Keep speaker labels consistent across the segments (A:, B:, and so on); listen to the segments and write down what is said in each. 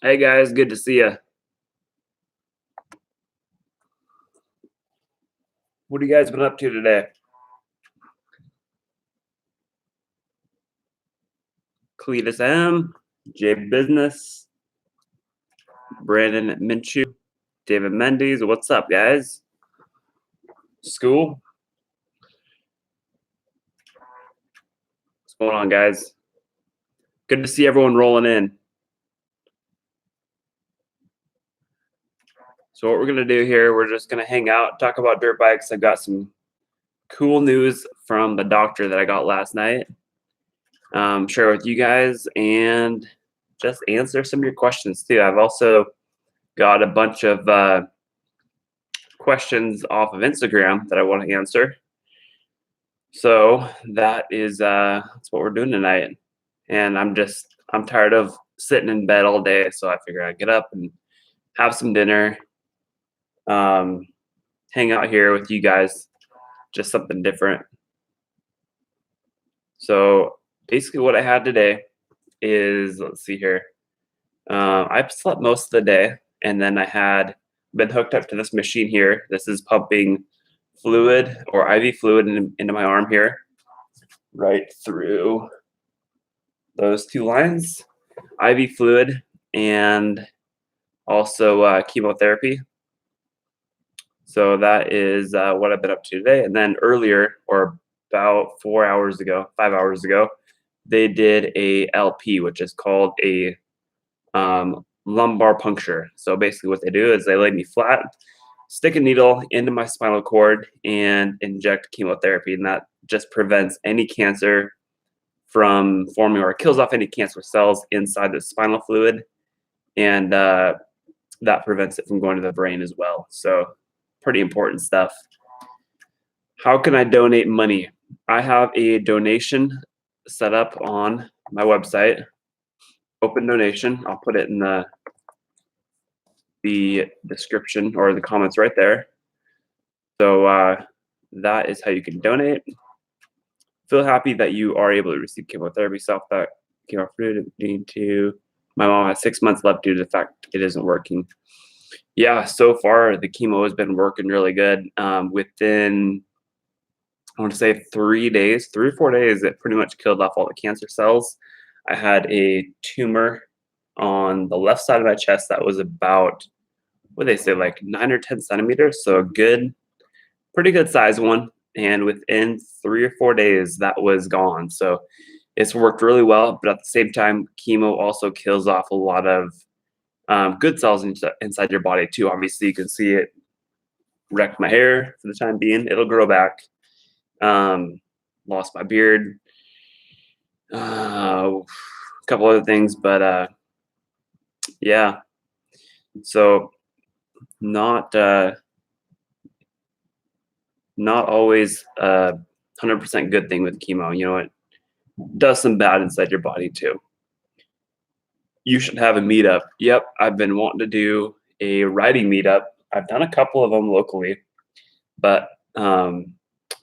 A: Hey guys, good to see you. What have you guys been up to today? Cletus M, Jay Business, Brandon Minshew, David Mendes. What's up, guys? School? What's going on, guys? Good to see everyone rolling in. So what we're going to do here, we're just going to hang out, talk about dirt bikes. I've got some cool news from the doctor that I got last night. Share with you guys and just answer some of your questions too. I've also got a bunch of questions off of Instagram that I want to answer. So that is that's what we're doing tonight. And I'm tired of sitting in bed all day, so I figured I'd get up and have some dinner, hang out here with you guys, just something different. So basically what I had today is, let's see here. I've slept most of the day, and then I had been hooked up to this machine here. This is pumping fluid or IV fluid into my arm here, right through those two lines, IV fluid and also chemotherapy. So that is what I've been up to today. And then earlier, or about 5 hours ago, they did a LP, which is called a lumbar puncture. So basically what they do is they lay me flat, stick a needle into my spinal cord, and inject chemotherapy. And that just prevents any cancer from forming, or kills off any cancer cells inside the spinal fluid. And that prevents it from going to the brain as well. So pretty important stuff. How can I donate money? I have a donation set up on my website, open donation. I'll put it in the description or the comments right there. So that is how you can donate. Feel happy that you are able to receive chemotherapy. That chemotherapy to my mom has 6 months left due to the fact it isn't working. Yeah, so far the chemo has been working really good. Within, I want to say 3 or 4 days, it pretty much killed off all the cancer cells. I had a tumor on the left side of my chest that was about, what they say, like 9 or 10 centimeters. So a pretty good size one. And within 3 or 4 days, that was gone. So it's worked really well. But at the same time, chemo also kills off a lot of good cells inside your body too. Obviously, you can see it wrecked my hair for the time being. It'll grow back. Lost my beard. A couple other things, but yeah. So not always a 100% good thing with chemo. You know, it does some bad inside your body too. You should have a meetup. Yep, I've been wanting to do a riding meetup. I've done a couple of them locally, but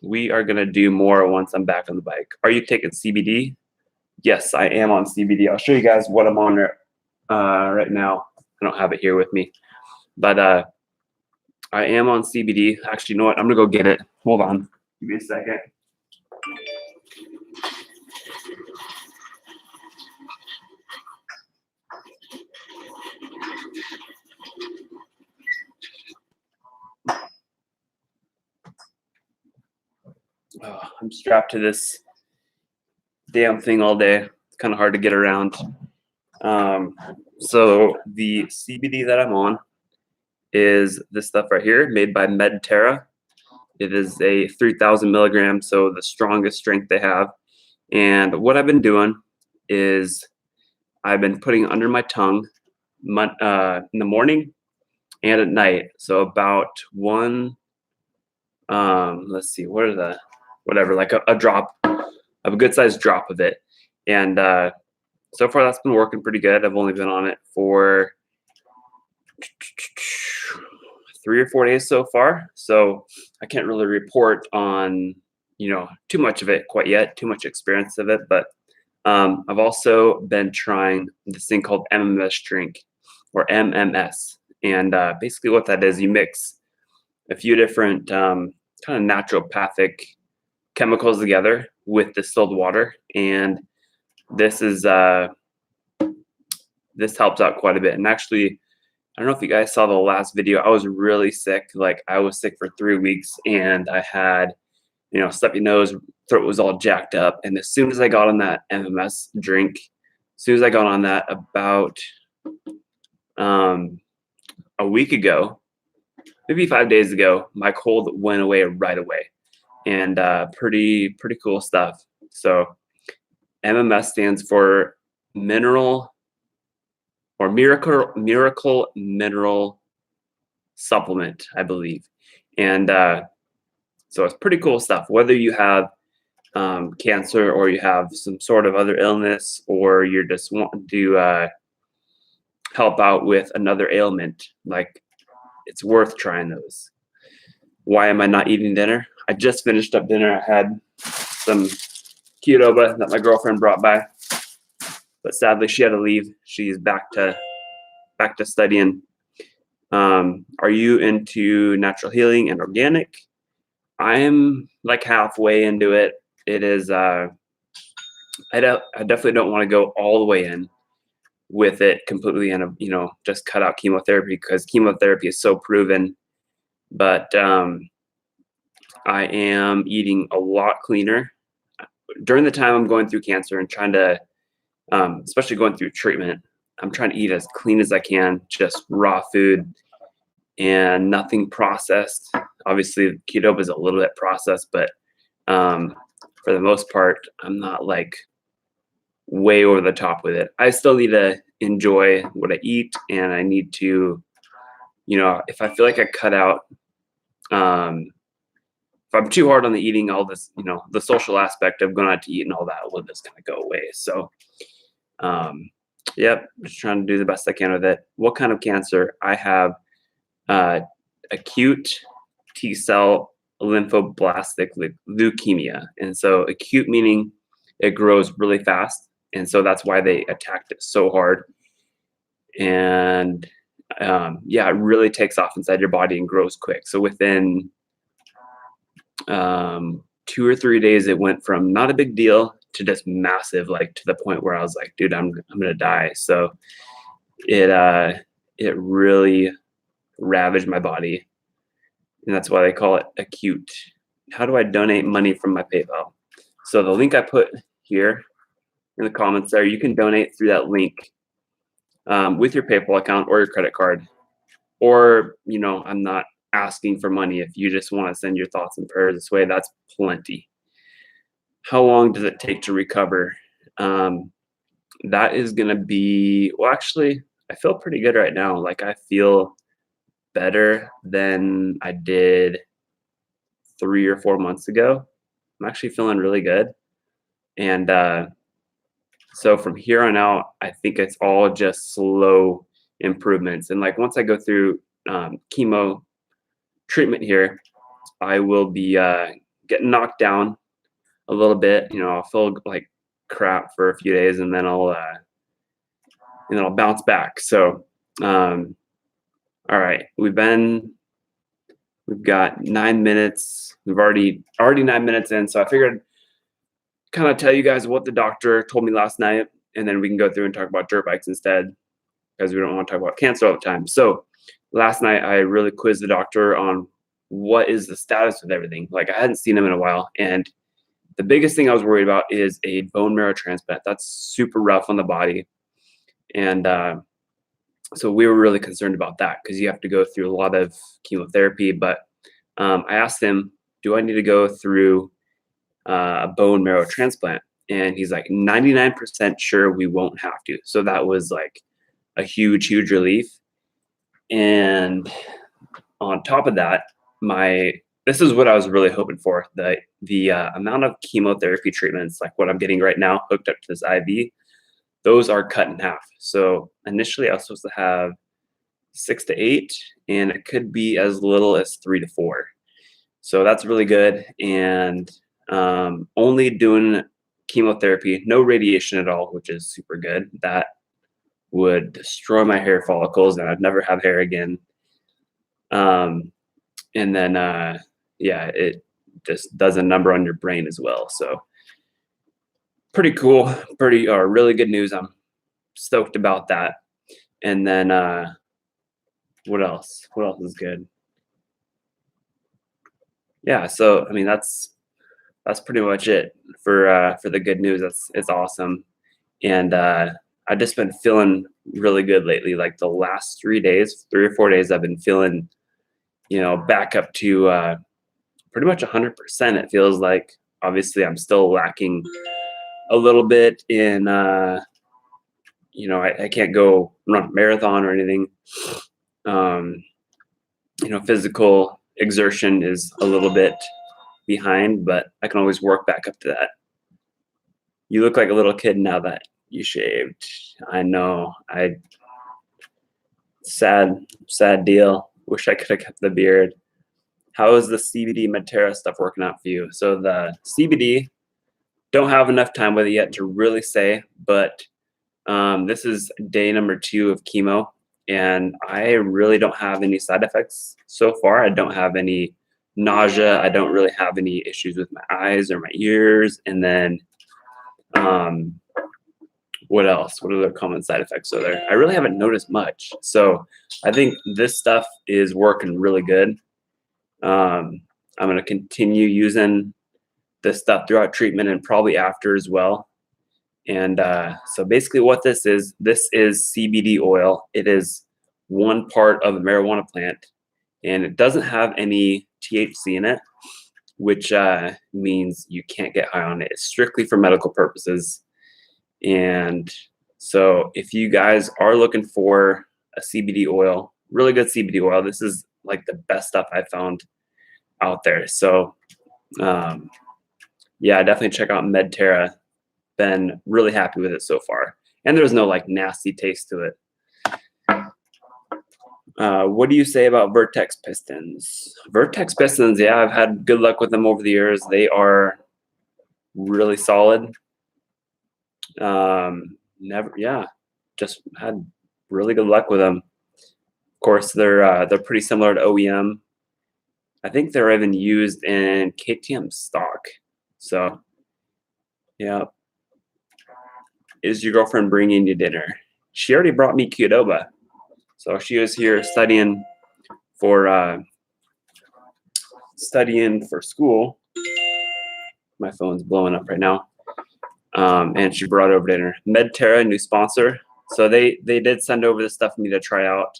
A: we are going to do more once I'm back on the bike. Are you taking CBD? Yes, I am on CBD. I'll show you guys what I'm on right now. I don't have it here with me, but I am on CBD. Actually, you know what? I'm going to go get it. Hold on. Give me a second. Oh, I'm strapped to this damn thing all day. It's kind of hard to get around. So the CBD that I'm on is this stuff right here, made by Medterra. It is a 3,000 milligrams, so the strongest strength they have. And what I've been doing is I've been putting under my tongue in the morning and at night. So about one, let's see, like a drop, a good sized drop of it. And so far that's been working pretty good. I've only been on it for 3 or 4 days so far. So I can't really report on, too much of it quite yet, too much experience of it. But I've also been trying this thing called MMS drink. or MMS. And basically what that is, you mix a few different kind of naturopathic chemicals together with distilled water, and this is this helps out quite a bit. And actually, I don't know if you guys saw the last video. I was really sick. Like I was sick for 3 weeks, and I had, stuffy nose, throat was all jacked up. And as soon as I got on that MMS drink, as soon as I got on that about a week ago, maybe 5 days ago, my cold went away right away. And pretty cool stuff. So MMS stands for mineral or miracle mineral supplement, I believe. And so it's pretty cool stuff. Whether you have cancer or you have some sort of other illness, or you're just wanting to help out with another ailment, like it's worth trying those. Why am I not eating dinner? I just finished up dinner. I had some Qdoba that my girlfriend brought by, but sadly she had to leave. She's back to studying. Are you into natural healing and organic? I am like halfway into it. It is. I definitely don't want to go all the way in with it completely and just cut out chemotherapy, because chemotherapy is so proven. But I am eating a lot cleaner during the time I'm going through cancer and trying to, especially going through treatment. I'm trying to eat as clean as I can, just raw food and nothing processed. Obviously, keto is a little bit processed, but for the most part, I'm not like way over the top with it. I still need to enjoy what I eat, and I need to, if I feel like I cut out, if I'm too hard on the eating, all this, the social aspect of going out to eat and all that will just kind of go away. So, yep, just trying to do the best I can with it. What kind of cancer? I have acute T-cell lymphoblastic leukemia. And so acute meaning it grows really fast. And so that's why they attacked it so hard. And it really takes off inside your body and grows quick. So within 2 or 3 days, it went from not a big deal to just massive, like to the point where I was like, dude, I'm gonna die. So it really ravaged my body, and that's why they call it acute. How do I donate money from my PayPal? So the link I put here in the comments there, you can donate through that link with your PayPal account or your credit card. Or, I'm not asking for money. If you just want to send your thoughts and prayers this way, that's plenty. How long does it take to recover? That is going to be, well, actually, I feel pretty good right now. Like I feel better than I did 3 or 4 months ago. I'm actually feeling really good. And so from here on out, I think it's all just slow improvements. And like once I go through chemo treatment here, I will be getting knocked down a little bit. I'll feel like crap for a few days, and then I'll bounce back. So all right, we've got 9 minutes. We've already 9 minutes in, so I figured kind of tell you guys what the doctor told me last night, and then we can go through and talk about dirt bikes instead, because we don't want to talk about cancer all the time. So last night I really quizzed the doctor on what is the status with everything. Like I hadn't seen him in a while, and the biggest thing I was worried about is a bone marrow transplant. That's super rough on the body, and so we were really concerned about that because you have to go through a lot of chemotherapy. But I asked him, do I need to go through a bone marrow transplant? And he's like 99% sure we won't have to. So that was like a huge relief. And on top of that, this is what I was really hoping for. The amount of chemotherapy treatments, like what I'm getting right now, hooked up to this IV, those are cut in half. So initially I was supposed to have 6 to 8, and it could be as little as 3 to 4. So that's really good. And only doing chemotherapy, no radiation at all, which is super good. That would destroy my hair follicles and I'd never have hair again. And then, yeah, it just does a number on your brain as well. So pretty cool, really good news. I'm stoked about that. And then, what else? What else is good? Yeah, so I mean that's pretty much it for the good news. It's awesome, and I've just been feeling really good lately. Like the last 3 days, 3 or 4 days, I've been feeling, back up to pretty much 100%. It feels like. Obviously, I'm still lacking a little bit in. I can't go run a marathon or anything. Physical exertion is a little bit behind, but I can always work back up to that. You look like a little kid now that you shaved. I know. Sad deal. Wish I could have kept the beard. How is the CBD Medterra stuff working out for you? So the CBD, don't have enough time with it yet to really say, but this is day number 2 of chemo, and I really don't have any side effects so far. I don't have any nausea. I don't really have any issues with my eyes or my ears. And then what else? What other common side effects are there? I really haven't noticed much. So I think this stuff is working really good. I'm going to continue using this stuff throughout treatment and probably after as well. And so basically what this is CBD oil. It is one part of a marijuana plant, and it doesn't have any THC in it, which means you can't get high on it. It's strictly for medical purposes. And so if you guys are looking for a CBD oil, really good CBD oil, this is like the best stuff I've found out there. So yeah, definitely check out Medterra. Been really happy with it so far. And there's no like nasty taste to it. What do you say about Vertex pistons? Vertex pistons, yeah, I've had good luck with them over the years. They are really solid. Just had really good luck with them. Of course, they're pretty similar to OEM. I think they're even used in KTM stock. So, yeah. Is your girlfriend bringing you dinner? She already brought me Qdoba. So she was here studying for school. My phone's blowing up right now. And she brought over dinner. Medterra, new sponsor. So they did send over the stuff for me to try out.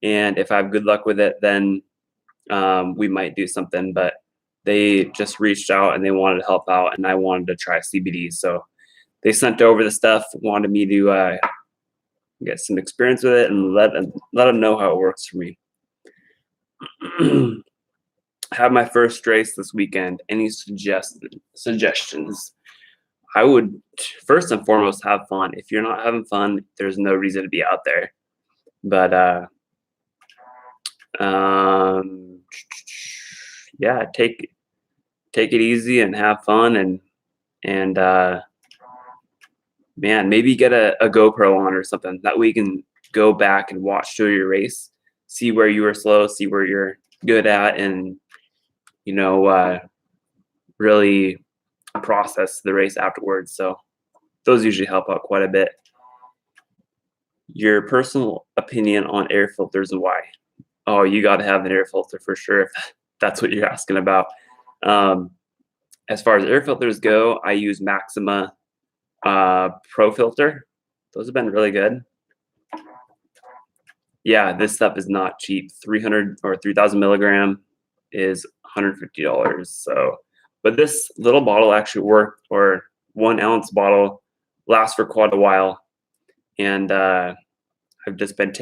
A: And if I have good luck with it, then we might do something. But they just reached out and they wanted to help out, and I wanted to try CBD. So they sent over the stuff, wanted me to get some experience with it and let them know how it works for me. Have my first race this weekend. Any suggestions? I would first and foremost have fun. If you're not having fun, there's no reason to be out there. But yeah, take it easy and have fun, and man, maybe get a GoPro on or something. That way you can go back and watch through your race, see where you were slow, see where you're good at, and really process the race afterwards. So those usually help out quite a bit. Your personal opinion on air filters and why? Oh, you got to have an air filter for sure, if that's what you're asking about. As far as air filters go, I use Maxima Pro Filter. Those have been really good. Yeah, this stuff is not cheap. 300 or 3,000 milligram is $150. So, but this little bottle actually worked, or 1 ounce bottle lasts for quite a while. And I've just been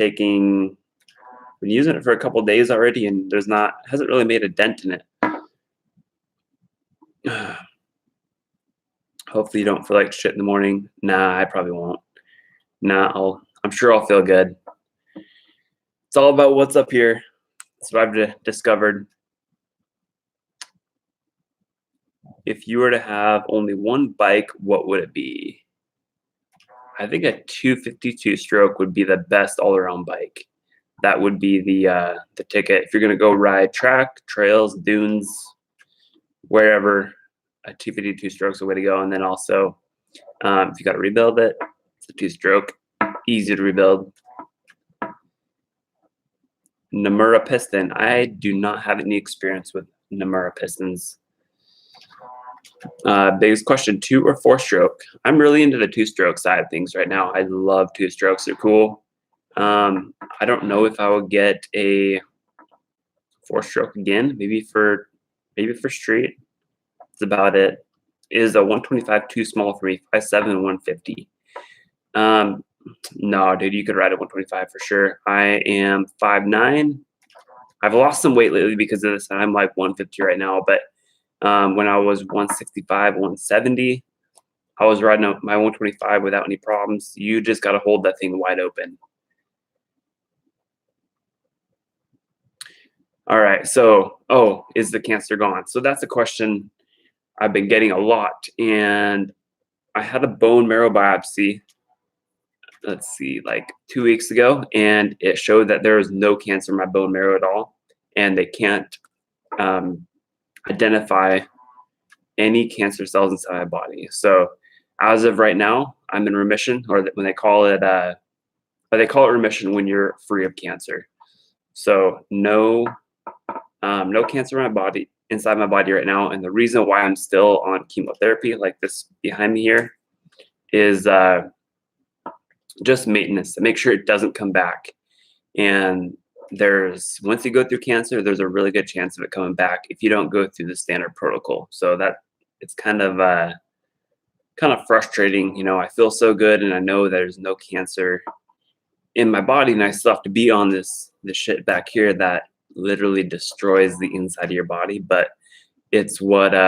A: using it for a couple of days already, and hasn't really made a dent in it. Hopefully you don't feel like shit in the morning. Nah, I probably won't. Nah, I'm sure I'll feel good. It's all about what's up here. That's what I've discovered. If you were to have only one bike, what would it be? I think a 252 stroke would be the best all-around bike. That would be the ticket. If you're gonna go ride track, trails, dunes, wherever, a 252 stroke's the way to go. And then also, if you got to rebuild it, it's a 2-stroke, easy to rebuild. Nomura piston. I do not have any experience with Nomura pistons. Biggest question, 2 or 4-stroke? I'm really into the 2-stroke side of things right now. I love 2-strokes. They're cool. I don't know if I would get a 4-stroke again. Maybe for street. That's about it. Is a 125 too small for me? 5'7", 150. No, dude, you could ride a 125 for sure. I am 5'9". I've lost some weight lately because of this. I'm like 150 right now, but when I was 165, 170, I was riding my 125 without any problems. You just got to hold that thing wide open. All right, so, is the cancer gone? So that's a question I've been getting a lot, and I had a bone marrow biopsy, let's see, like 2 weeks ago, and it showed that there was no cancer in my bone marrow at all, and they can't identify any cancer cells inside my body. So as of right now, I'm in remission, or when they call it remission when you're free of cancer. So no cancer in my body, inside my body right now. And the reason why I'm still on chemotherapy, like this behind me here, is just maintenance to make sure it doesn't come back. And once you go through cancer, there's a really good chance of it coming back if you don't go through the standard protocol. So that it's kind of frustrating. You know, I feel so good and I know there's no cancer in my body, and I still have to be on this shit back here that literally destroys the inside of your body. But it's what's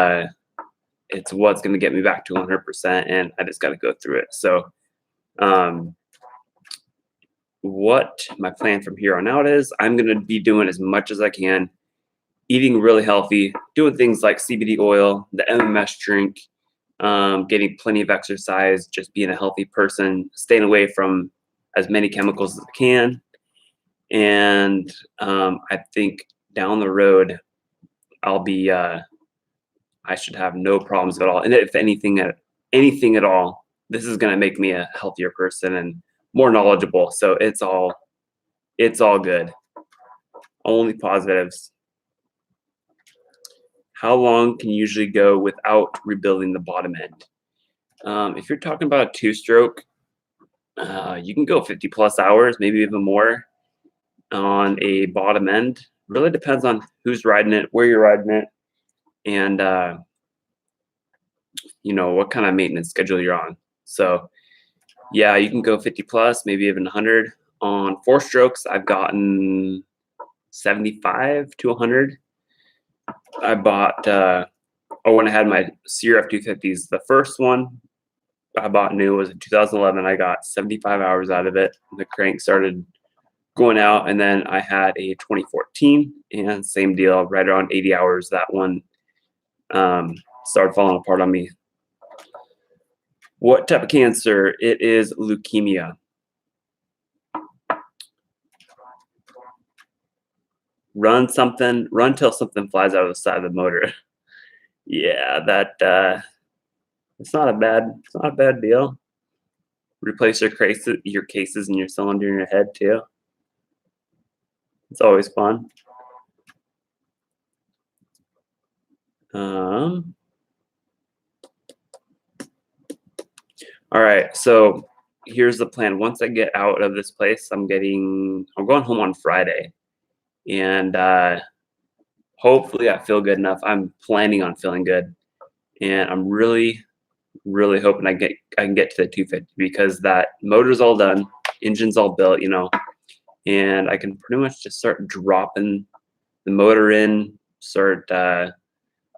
A: going to get me back to 100%, and I just got to go through it. So what my plan from here on out is, I'm going to be doing as much as I can, eating really healthy, doing things like CBD oil, the MMS drink, getting plenty of exercise, just being a healthy person, staying away from as many chemicals as I can. And I think down the road, I should have no problems at all. And if anything at all, this is going to make me a healthier person and more knowledgeable. So it's all good. Only positives. How long can you usually go without rebuilding the bottom end? If you're talking about a 2-stroke, you can go 50 plus hours, maybe even more on a bottom end. Really depends on who's riding it, where you're riding it, and what kind of maintenance schedule you're on. So yeah, you can go 50 plus, maybe even 100. On 4-strokes, I've gotten 75 to 100. I bought when I had my CRF 250s, the first one I bought new was in 2011. I got 75 hours out of it. The crank started going out, and then I had a 2014, and same deal, right around 80 hours. That one started falling apart on me. What type of cancer? It is leukemia. Run till something flies out of the side of the motor. Yeah, it's not a bad deal. Replace your cases and your cylinder in your head too. It's always fun. All right, so here's the plan. Once I get out of this place, I'm going home on Friday, and hopefully I feel good enough. I'm planning on feeling good, and I'm really, really hoping I can get to the 250, because that motor's all done, engine's all built, and I can pretty much just start dropping the motor in, start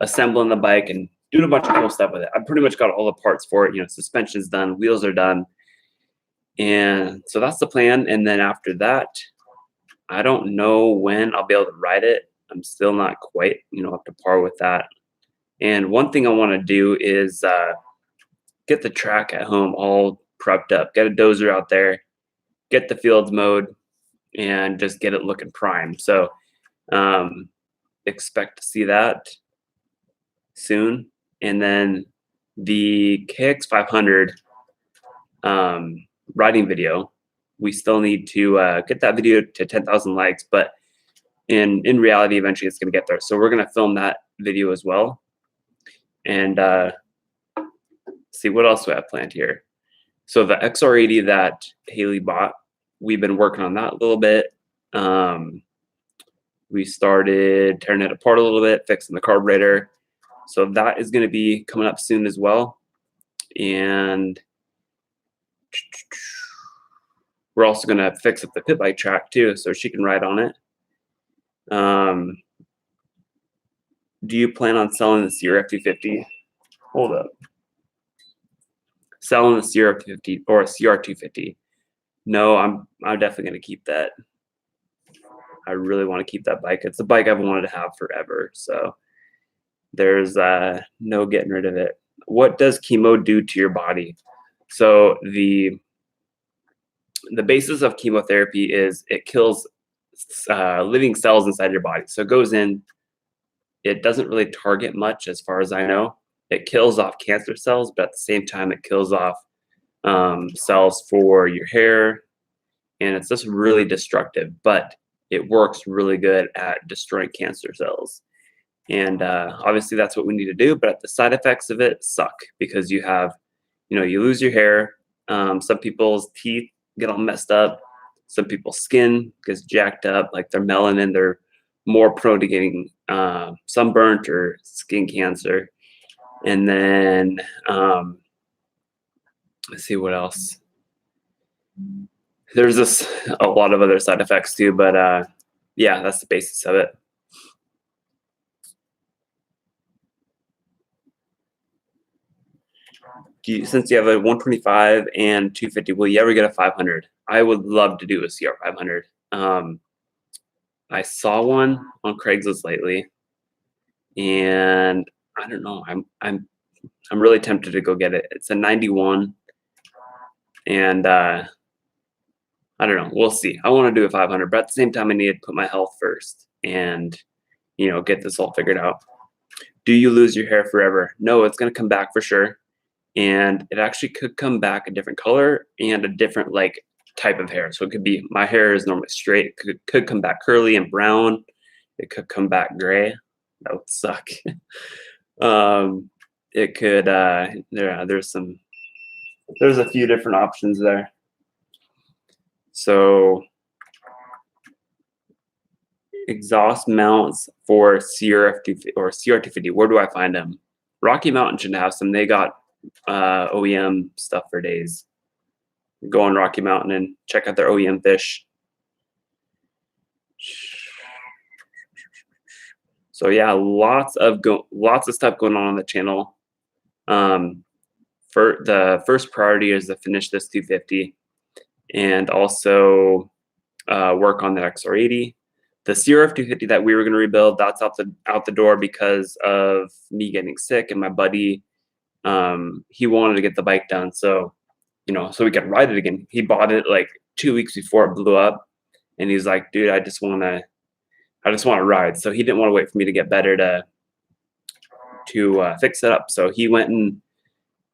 A: assembling the bike, and doing a bunch of cool stuff with it. I've pretty much got all the parts for it. Suspension's done, wheels are done. And so that's the plan. And then after that, I don't know when I'll be able to ride it. I'm still not quite, up to par with that. And one thing I want to do is get the track at home all prepped up, get a dozer out there, get the fields mowed, and just get it looking prime. So expect to see that soon. And then the KX500 riding video, we still need to get that video to 10,000 likes, but in reality, eventually it's going to get there. So we're going to film that video as well. And see what else we have planned here. So the XR80 that Haley bought, we've been working on that a little bit. We started tearing it apart a little bit, fixing the carburetor. So that is going to be coming up soon as well. And we're also going to fix up the pit bike track too, so she can ride on it. Do you plan on selling the Sierra F250? Hold up. Selling the Sierra F250 or a CR250? No, I'm definitely going to keep that. I really want to keep that bike. It's a bike I've wanted to have forever. So there's no getting rid of it. What does chemo do to your body? So the basis of chemotherapy is it kills living cells inside your body. So it goes in. It doesn't really target much, as far as I know. It kills off cancer cells, but at the same time, it kills off cells for your hair, and it's just really destructive. But it works really good at destroying cancer cells. And obviously, that's what we need to do. But the side effects of it suck because you have, you lose your hair. Some people's teeth get all messed up. Some people's skin gets jacked up, like their melanin. They're more prone to getting sunburnt or skin cancer. And then let's see what else. There's a lot of other side effects too, but yeah, that's the basis of it. Since you have a 125 and 250, will you ever get a 500? I would love to do a CR 500. I saw one on Craigslist lately, and I don't know. I'm really tempted to go get it. It's a 91, and I don't know. We'll see. I want to do a 500, but at the same time, I need to put my health first and get this all figured out. Do you lose your hair forever? No, it's gonna come back for sure, and it actually could come back a different color and a different type of hair. So it could be, my hair is normally straight. It could come back curly and brown. It could come back gray. That would suck. It could, there's a few different options there. So exhaust mounts for CR250 or CR250, where do I find them? Rocky Mountain should have some. They got OEM stuff for days. Go on Rocky Mountain and check out their OEM fish. So yeah, lots of stuff going on the channel. For the first priority is to finish this 250, and also work on the XR80. The CRF 250 that we were going to rebuild, that's out the door because of me getting sick, and my buddy, he wanted to get the bike done, so so we could ride it again. He bought it like 2 weeks before it blew up, and he's like, dude, I just want to ride. So he didn't want to wait for me to get better to fix it up. So he went and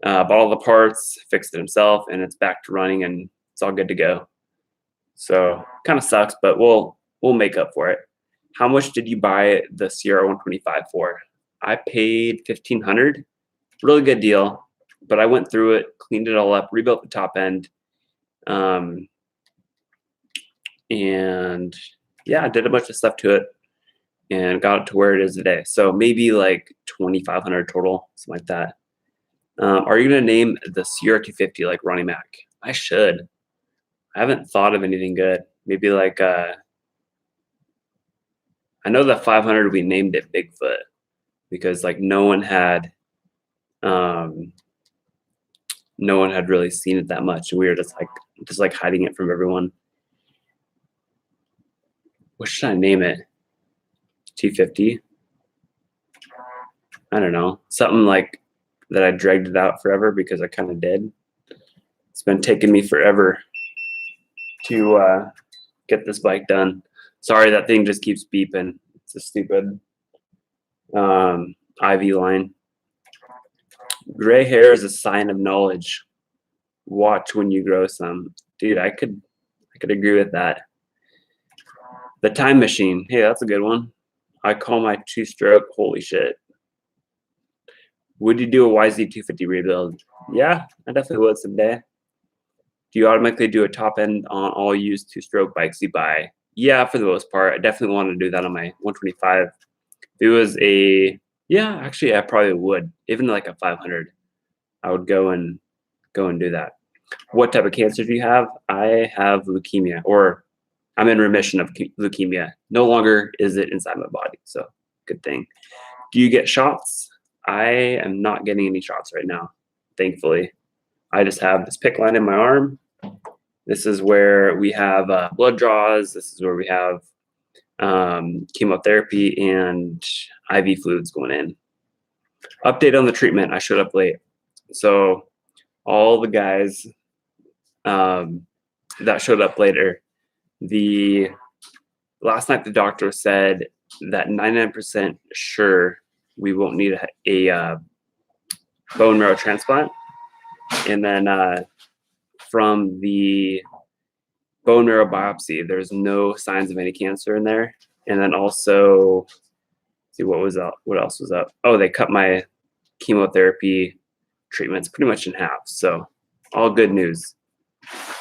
A: bought all the parts, fixed it himself, and it's back to running, and it's all good to go. So kind of sucks, but we'll make up for it. How much did you buy the Sierra 125 for? I paid $1,500. Really good deal. But I went through it, cleaned it all up, rebuilt the top end, and yeah, I did a bunch of stuff to it and got it to where it is today. So maybe like $2,500 total, something like that. Are you gonna name the Sierra 250 like Ronnie Mac? I should. I haven't thought of anything good. Maybe like I know the 500 we named it Bigfoot because like no one had really seen it that much. We were just like hiding it from everyone. What should I name it? 250? I don't know. Something like that I dragged it out forever because I kind of did. It's been taking me forever to get this bike done. Sorry, that thing just keeps beeping. It's a stupid IV line. Gray hair is a sign of knowledge. Watch when you grow some. Dude, I could agree with that. The time machine. Hey, that's a good one. I call my two-stroke. Holy shit. Would you do a YZ250 rebuild? Yeah, I definitely would someday. Do you automatically do a top end on all used two-stroke bikes you buy? Yeah, for the most part. I definitely want to do that on my 125. If it was a, yeah, actually I probably would. Even like a 500, I would go and do that. What type of cancer do you have? I have leukemia, or I'm in remission of leukemia. No longer is it inside my body, so good thing. Do you get shots? I am not getting any shots right now, thankfully. I just have this PICC line in my arm. This is where we have blood draws. This is where we have chemotherapy and IV fluids going in. Update on the treatment. I showed up late. So all the guys that showed up later, the last night the doctor said that 99% sure we won't need a bone marrow transplant. And then from the bone marrow biopsy, there's no signs of any cancer in there. And then also, see what was up, what else was up? Oh, they cut my chemotherapy treatments pretty much in half. So all good news.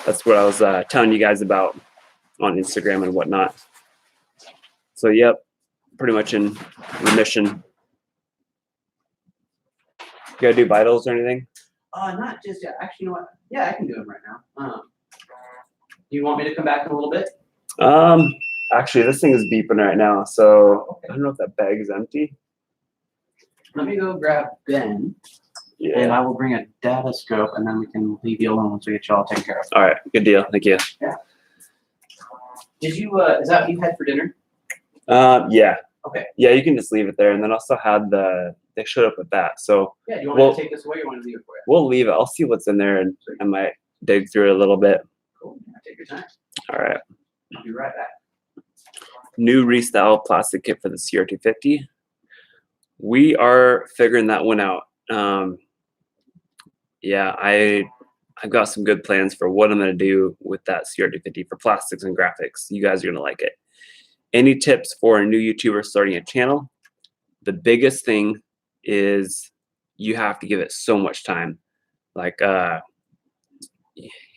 A: That's what I was telling you guys about on Instagram and whatnot. So yep, pretty much in remission. You gotta do vitals or anything?
B: Not just yet. Actually, you know what? Yeah, I can do them right now. Do you want me to come back in a little bit?
A: Actually, this thing is beeping right now, so okay. I don't know if that bag is empty.
B: Let me go grab Ben.
A: Yeah.
B: And I will bring a data scope, and then we can leave you alone once we get you all taken care of.
A: All right, good deal. Thank you.
B: Yeah. Did you? Is that what you had for dinner?
A: Yeah.
B: Okay.
A: Yeah, you can just leave it there, and then also had they showed up with that. So
B: yeah, do you want me to take this away, or you want to leave it for you?
A: We'll leave it. I'll see what's in there, and I might dig through it a little bit.
B: Cool. Take your time.
A: All right.
B: I'll be right back.
A: New restyle plastic kit for the CR250. We are figuring that one out. Yeah, I've got some good plans for what I'm going to do with that CR250 for plastics and graphics. You guys are going to like it. Any tips for a new YouTuber starting a channel? The biggest thing is you have to give it so much time. Like, yeah,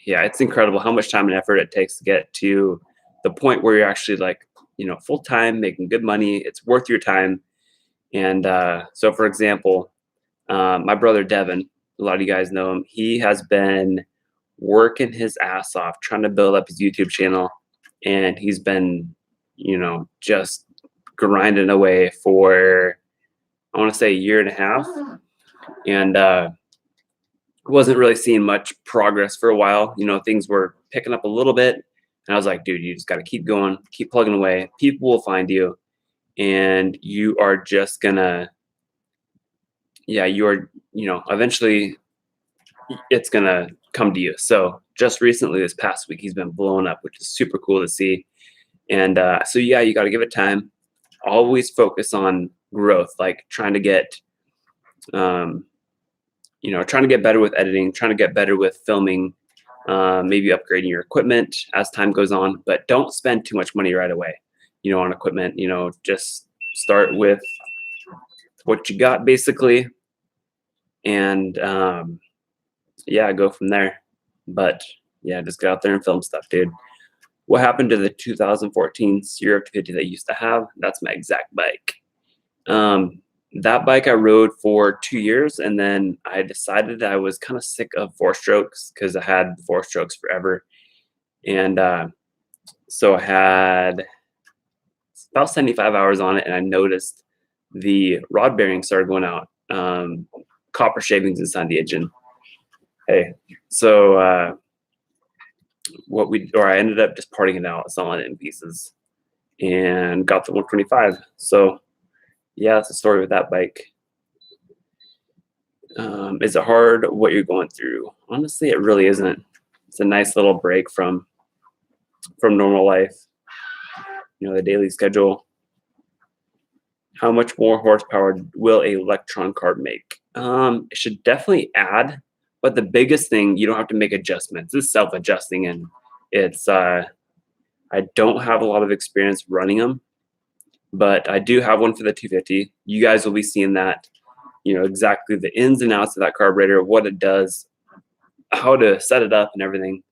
A: it's incredible how much time and effort it takes to get to the point where you're actually like, you know, full-time, making good money. It's worth your time. And so, for example, my brother Devin, a lot of you guys know him. He has been working his ass off trying to build up his YouTube channel, and he's been, you know, just grinding away for, I want to say, a year and a half, and wasn't really seeing much progress for a while. You know, things were picking up a little bit, and I was like, dude, you just got to keep going, keep plugging away. People will find you, and you are just gonna, yeah, you're, you know, eventually it's gonna come to you. So just recently, this past week, he's been blowing up, which is super cool to see. And so yeah, you got to give it time. Always focus on growth, like trying to get, you know, trying to get better with editing, trying to get better with filming, maybe upgrading your equipment as time goes on. But don't spend too much money right away, you know, on equipment. You know, just start with what you got basically, and yeah, go from there. But yeah, just get out there and film stuff, dude. What happened to the 2014 CR250 that I used to have? That's my exact bike. That bike I rode for 2 years, and then I decided I was kind of sick of 4-strokes because I had 4-strokes forever. And so I had about 75 hours on it, and I noticed the rod bearing started going out, copper shavings inside the engine. Hey, so I ended up just parting it out, selling it in pieces, and got the 125. So yeah, that's the story with that bike. Is it hard what you're going through? Honestly, it really isn't. It's a nice little break from normal life. You know, the daily schedule. How much more horsepower will a electron car make? It should definitely add, but the biggest thing, you don't have to make adjustments. It's self-adjusting, and it's I don't have a lot of experience running them, but I do have one for the 250. You guys will be seeing that, you know, exactly the ins and outs of that carburetor, what it does, how to set it up and everything.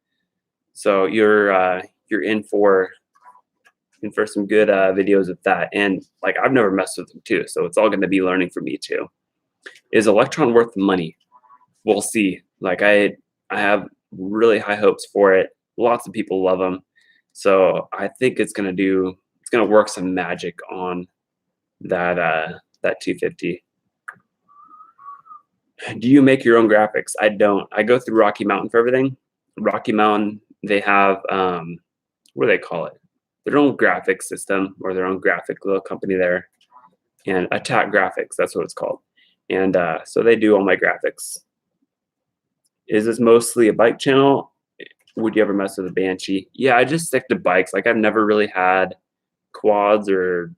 A: So you're in for some good videos of that. And like, I've never messed with them too, so it's all going to be learning for me too. Is Electron worth the money? We'll see. Like, I have really high hopes for it. Lots of people love them, so I think it's going to work some magic on that 250. Do you make your own graphics? I don't. I go through Rocky Mountain for everything. Rocky Mountain, they have what do they call it? Their own graphics system, or their own graphic little company there, and Attack Graphics, that's what it's called. And so they do all my graphics. Is this mostly a bike channel? Would you ever mess with a Banshee? Yeah, I just stick to bikes. Like, I've never really had quads or,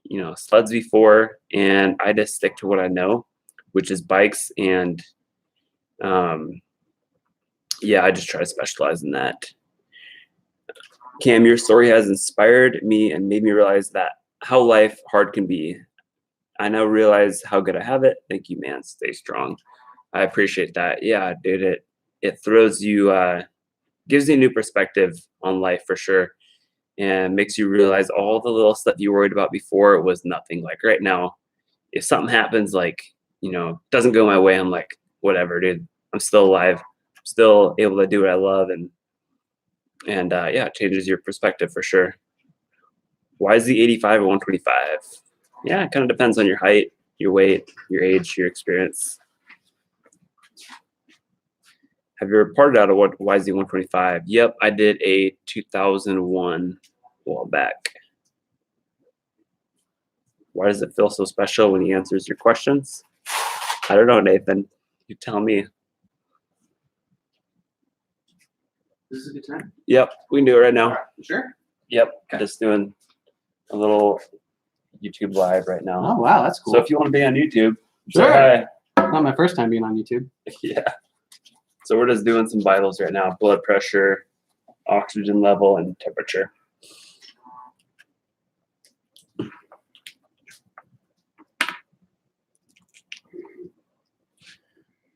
A: you know, sleds before, and I just stick to what I know, which is bikes. And yeah, I just try to specialize in that. Cam, your story has inspired me and made me realize that how life hard can be. I now realize how good I have it. Thank you, man. Stay strong. I appreciate that. Yeah, dude, it throws you, gives you a new perspective on life for sure, and makes you realize all the little stuff you worried about before was nothing. Like right now, if something happens, like, you know, doesn't go my way, I'm like, whatever, dude. I'm still alive. I'm still able to do what I love, and yeah, it changes your perspective for sure. Why is the 85 or 125? Yeah, it kind of depends on your height, your weight, your age, your experience. Have you ever parted out of what YZ 125? Yep, I did a 2001 a while back. Why does it feel so special when he answers your questions? I don't know, Nathan. You tell me.
B: This is a good time.
A: Yep, we can do it right now.
B: Sure.
A: Yep, just doing a little YouTube live right now.
B: Oh, wow, that's cool.
A: So if you want to be on YouTube,
B: sure.
A: Hi.
B: Not my first time being on YouTube.
A: Yeah. So we're just doing some vitals right now: blood pressure, oxygen level, and temperature.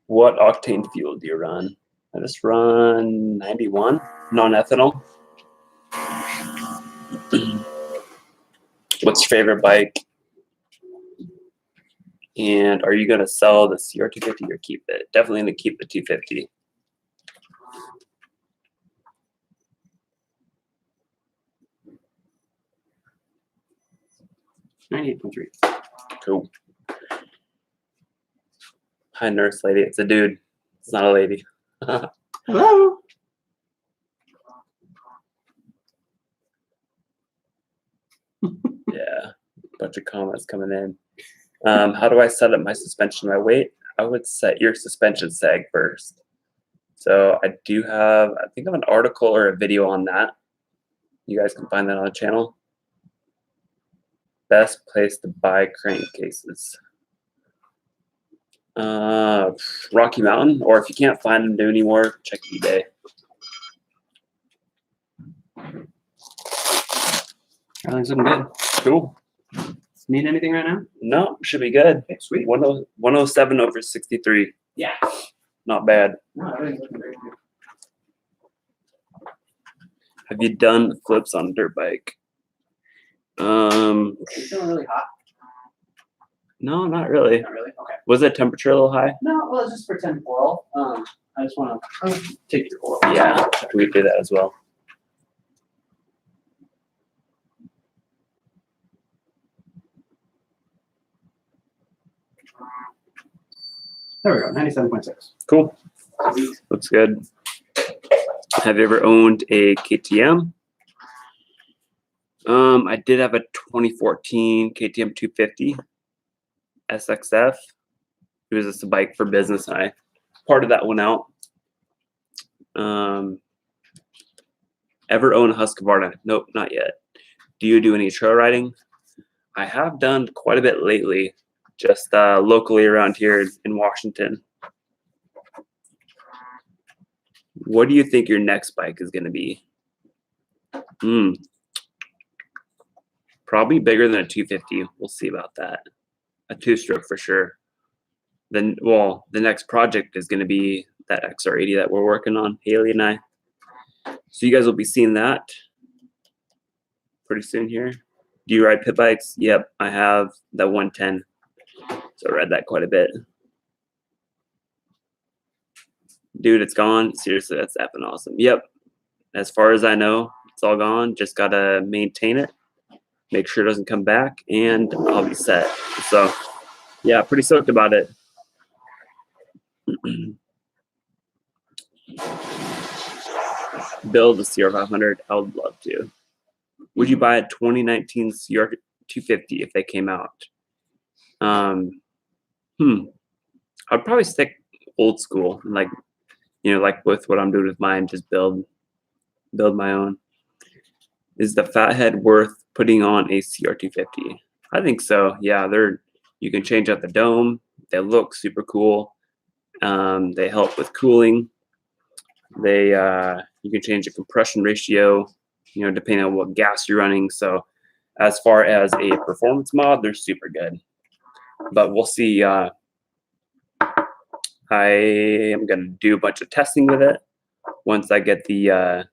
A: What octane fuel do you run? I just run 91 non-ethanol. What's your favorite bike? And are you going to sell the CR250 or keep it? Definitely going to keep the 250. $98.3. Cool. Hi, nurse lady. It's a dude. It's not a lady.
B: Hello.
A: Yeah, bunch of comments coming in. How do I set up my suspension, my weight? I would set your suspension sag first. So I do have, I think, I have an article or a video on that. You guys can find that on the channel. Best place to buy crankcases. Rocky Mountain, or if you can't find them anymore, check eBay.
B: Everything's looking good.
A: Cool.
B: Need anything right now?
A: No, should be good.
B: Okay, sweet.
A: 107 over 63.
B: Yeah.
A: Not bad.
B: No, everything's looking very good.
A: Have you done flips on a dirt bike?
B: It's feeling really hot.
A: No, not really.
B: Not really? Okay.
A: Was the temperature a little high?
B: No, well, it's just pretend oil. I just want to take your oil.
A: Yeah, we do that as well.
B: There we go, 97.6.
A: Cool. Looks good. Have you ever owned a KTM? I did have a 2014 KTM 250 SXF. It was just a bike for business. And I parted that one out. Ever own a Husqvarna? Nope, not yet. Do you do any trail riding? I have done quite a bit lately, just locally around here in Washington. What do you think your next bike is going to be? Probably bigger than a 250. We'll see about that. A two-stroke for sure. Then, well, the next project is going to be that XR80 that we're working on, Haley and I. So you guys will be seeing that pretty soon here. Do you ride pit bikes? Yep, I have the 110. So I ride that quite a bit. Dude, it's gone. Seriously, that's effing awesome. Yep. As far as I know, it's all gone. Just got to maintain it, make sure it doesn't come back, and I'll be set. So, yeah, pretty stoked about it. Build the CR500. I would love to. Would you buy a 2019 CR250 if they came out? I'd probably stick old school, like with what I'm doing with mine, just build my own. Is the fathead worth putting on a CR250? I think so. Yeah, you can change out the dome. They look super cool. They help with cooling. You can change the compression ratio, depending on what gas you're running. So as far as a performance mod, they're super good. But we'll see. I am going to do a bunch of testing with it once I get the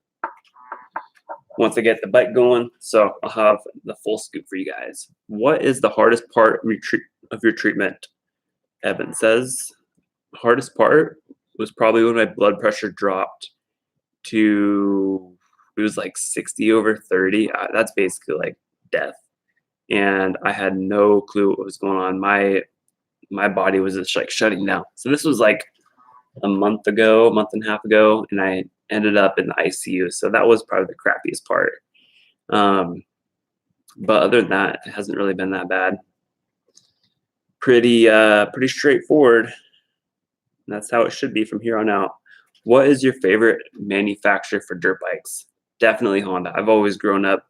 A: bike going. So I'll have the full scoop for you guys. What is the hardest part of your treatment? Evan says, hardest part was probably when my blood pressure dropped to, it was like 60/30. That's basically like death. And I had no clue what was going on. My body was just like shutting down. So this was like a month and a half ago, and I ended up in the ICU. So that was probably the crappiest part. But other than that, it hasn't really been that bad. Pretty straightforward. That's how it should be from here on out. What is your favorite manufacturer for dirt bikes? Definitely Honda. I've always grown up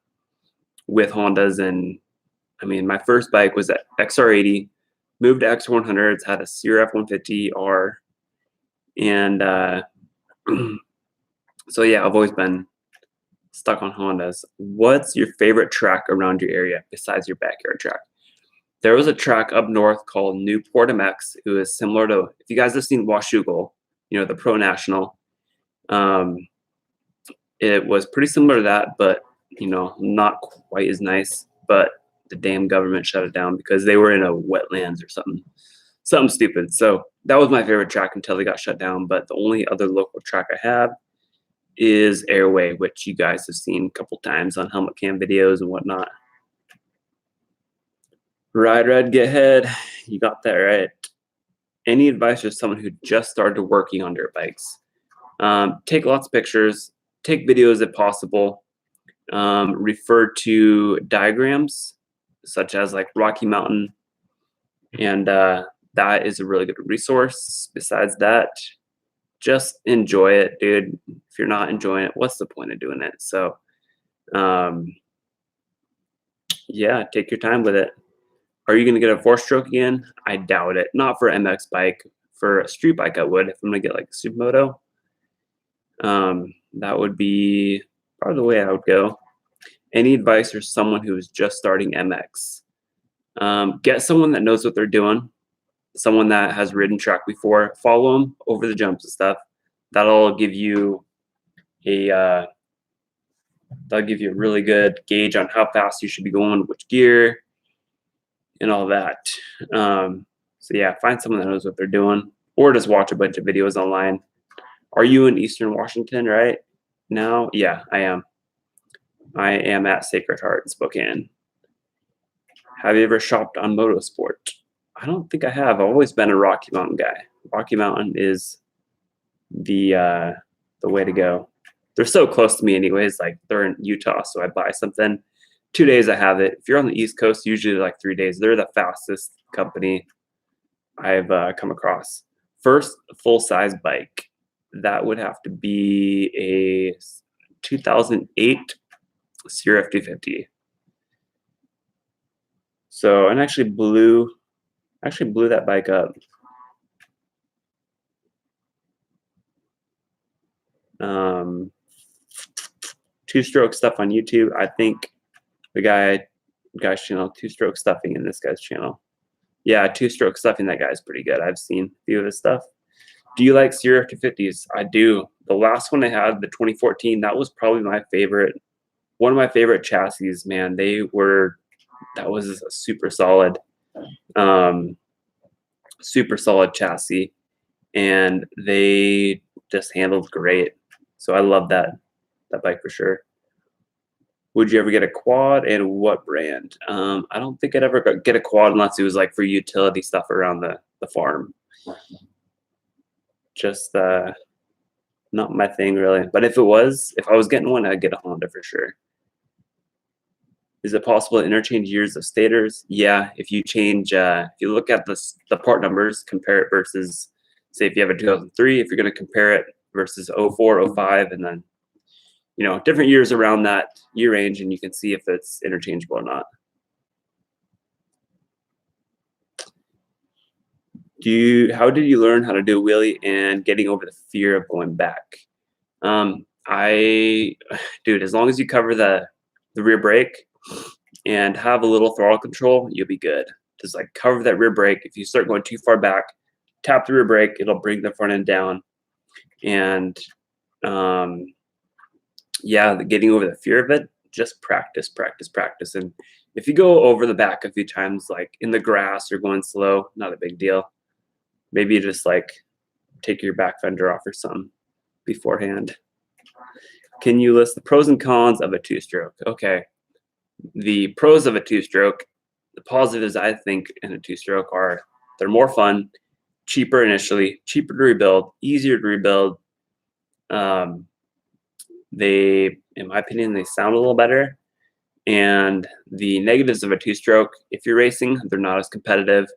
A: with Hondas, and I mean, my first bike was at XR80, moved to X100s, had a CRF 150R, and so yeah, I've always been stuck on Hondas. What's your favorite track around your area besides your backyard track? There was a track up north called Newport MX. It was similar to, if you guys have seen Washougal, the Pro National. It was pretty similar to that, but not quite as nice. But the damn government shut it down because they were in a wetlands or something stupid. So that was my favorite track until they got shut down. But the only other local track I have is Airway, which you guys have seen a couple times on helmet cam videos and whatnot. Ride, red, get head. You got that right. Any advice for someone who just started working on dirt bikes? Take lots of pictures. Take videos if possible. Refer to diagrams, such as like Rocky Mountain. And that is a really good resource. Besides that, just enjoy it, dude. If you're not enjoying it, what's the point of doing it? So, yeah, take your time with it. Are you going to get a 4-stroke again? I doubt it. Not for MX bike. For a street bike, I would. If I'm going to get like a Supermoto, that would be probably the way I would go. Any advice for someone who is just starting MX? Get someone that knows what they're doing. Someone that has ridden track before. Follow them over the jumps and stuff. That'll give you a really good gauge on how fast you should be going, which gear, and all that. So yeah, find someone that knows what they're doing, or just watch a bunch of videos online. Are you in Eastern Washington right now? Yeah, I am. I am at Sacred Heart in Spokane. Have you ever shopped on Motorsport? I don't think I have. I've always been a Rocky Mountain guy. Rocky Mountain is the way to go. They're so close to me anyways. Like, they're in Utah, so I buy something. 2 days I have it. If you're on the East Coast, usually like 3 days. They're the fastest company I've come across. First full-size bike, that would have to be a 2008 Sierra F250. So, and actually blew that bike up. Two-stroke stuff on YouTube. I think the guy's channel, two-stroke stuffing in this guy's channel. Yeah, two-stroke stuffing, that guy's pretty good. I've seen a few of his stuff. Do you like Sierra F250s? I do. The last one I had, the 2014, that was probably my favorite. One of my favorite chassis, man. That was a super solid chassis, and they just handled great. So I love that bike for sure. Would you ever get a quad, and what brand? I don't think I'd ever get a quad unless it was like for utility stuff around the farm. Just not my thing really. But if I was getting one, I'd get a Honda for sure. Is it possible to interchange years of stators? Yeah, if you change, if you look at the part numbers, compare it versus, say, if you have a 2003, if you're going to compare it versus 04, 05, and then, different years around that year range, and you can see if it's interchangeable or not. How did you learn how to do a wheelie and getting over the fear of going back? Dude, as long as you cover the rear brake and have a little throttle control, you'll be good. Just like cover that rear brake. If you start going too far back, tap the rear brake, it'll bring the front end down. And yeah, getting over the fear of it, just practice. And if you go over the back a few times, like in the grass or going slow, not a big deal. Maybe you just like take your back fender off or something beforehand. Can you list the pros and cons of a two-stroke? Okay. The pros of a two-stroke, the positives I think in a two-stroke are they're more fun, cheaper initially, cheaper to rebuild, easier to rebuild. They, in my opinion, they sound a little better. And the negatives of a two-stroke, if you're racing, they're not as competitive.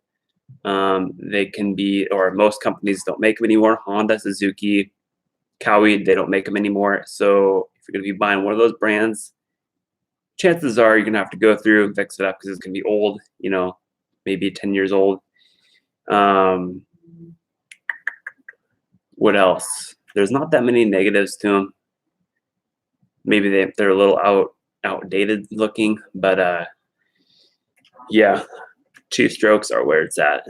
A: They can be, or most companies don't make them anymore. Honda, Suzuki, Cowie, they don't make them anymore. So if you're going to be buying one of those brands, chances are you're going to have to go through and fix it up because it's going to be old, maybe 10 years old. What else? There's not that many negatives to them. Maybe they're a little outdated looking, but yeah, two-strokes are where it's at.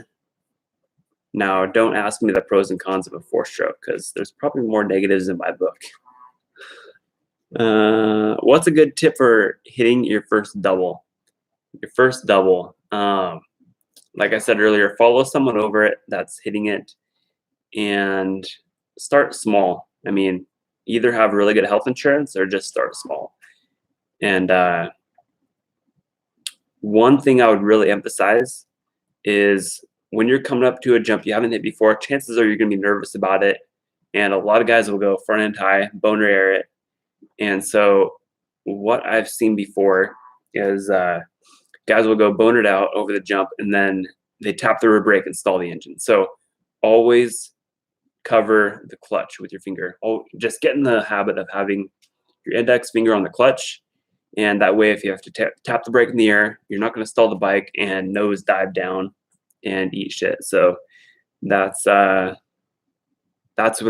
A: Now, don't ask me the pros and cons of a four-stroke because there's probably more negatives in my book. What's a good tip for hitting your first double? Like I said earlier, follow someone over it that's hitting it and start small. I mean, either have really good health insurance or just start small. And one thing I would really emphasize is when you're coming up to a jump you haven't hit before, chances are you're going to be nervous about it. And a lot of guys will go front end high, boner air it. And so what I've seen before is guys will go bonered out over the jump and then they tap the rear brake and stall the engine. So always cover the clutch with your finger. Just get in the habit of having your index finger on the clutch. And that way, if you have to tap the brake in the air, you're not going to stall the bike and nose dive down and eat shit. So that's what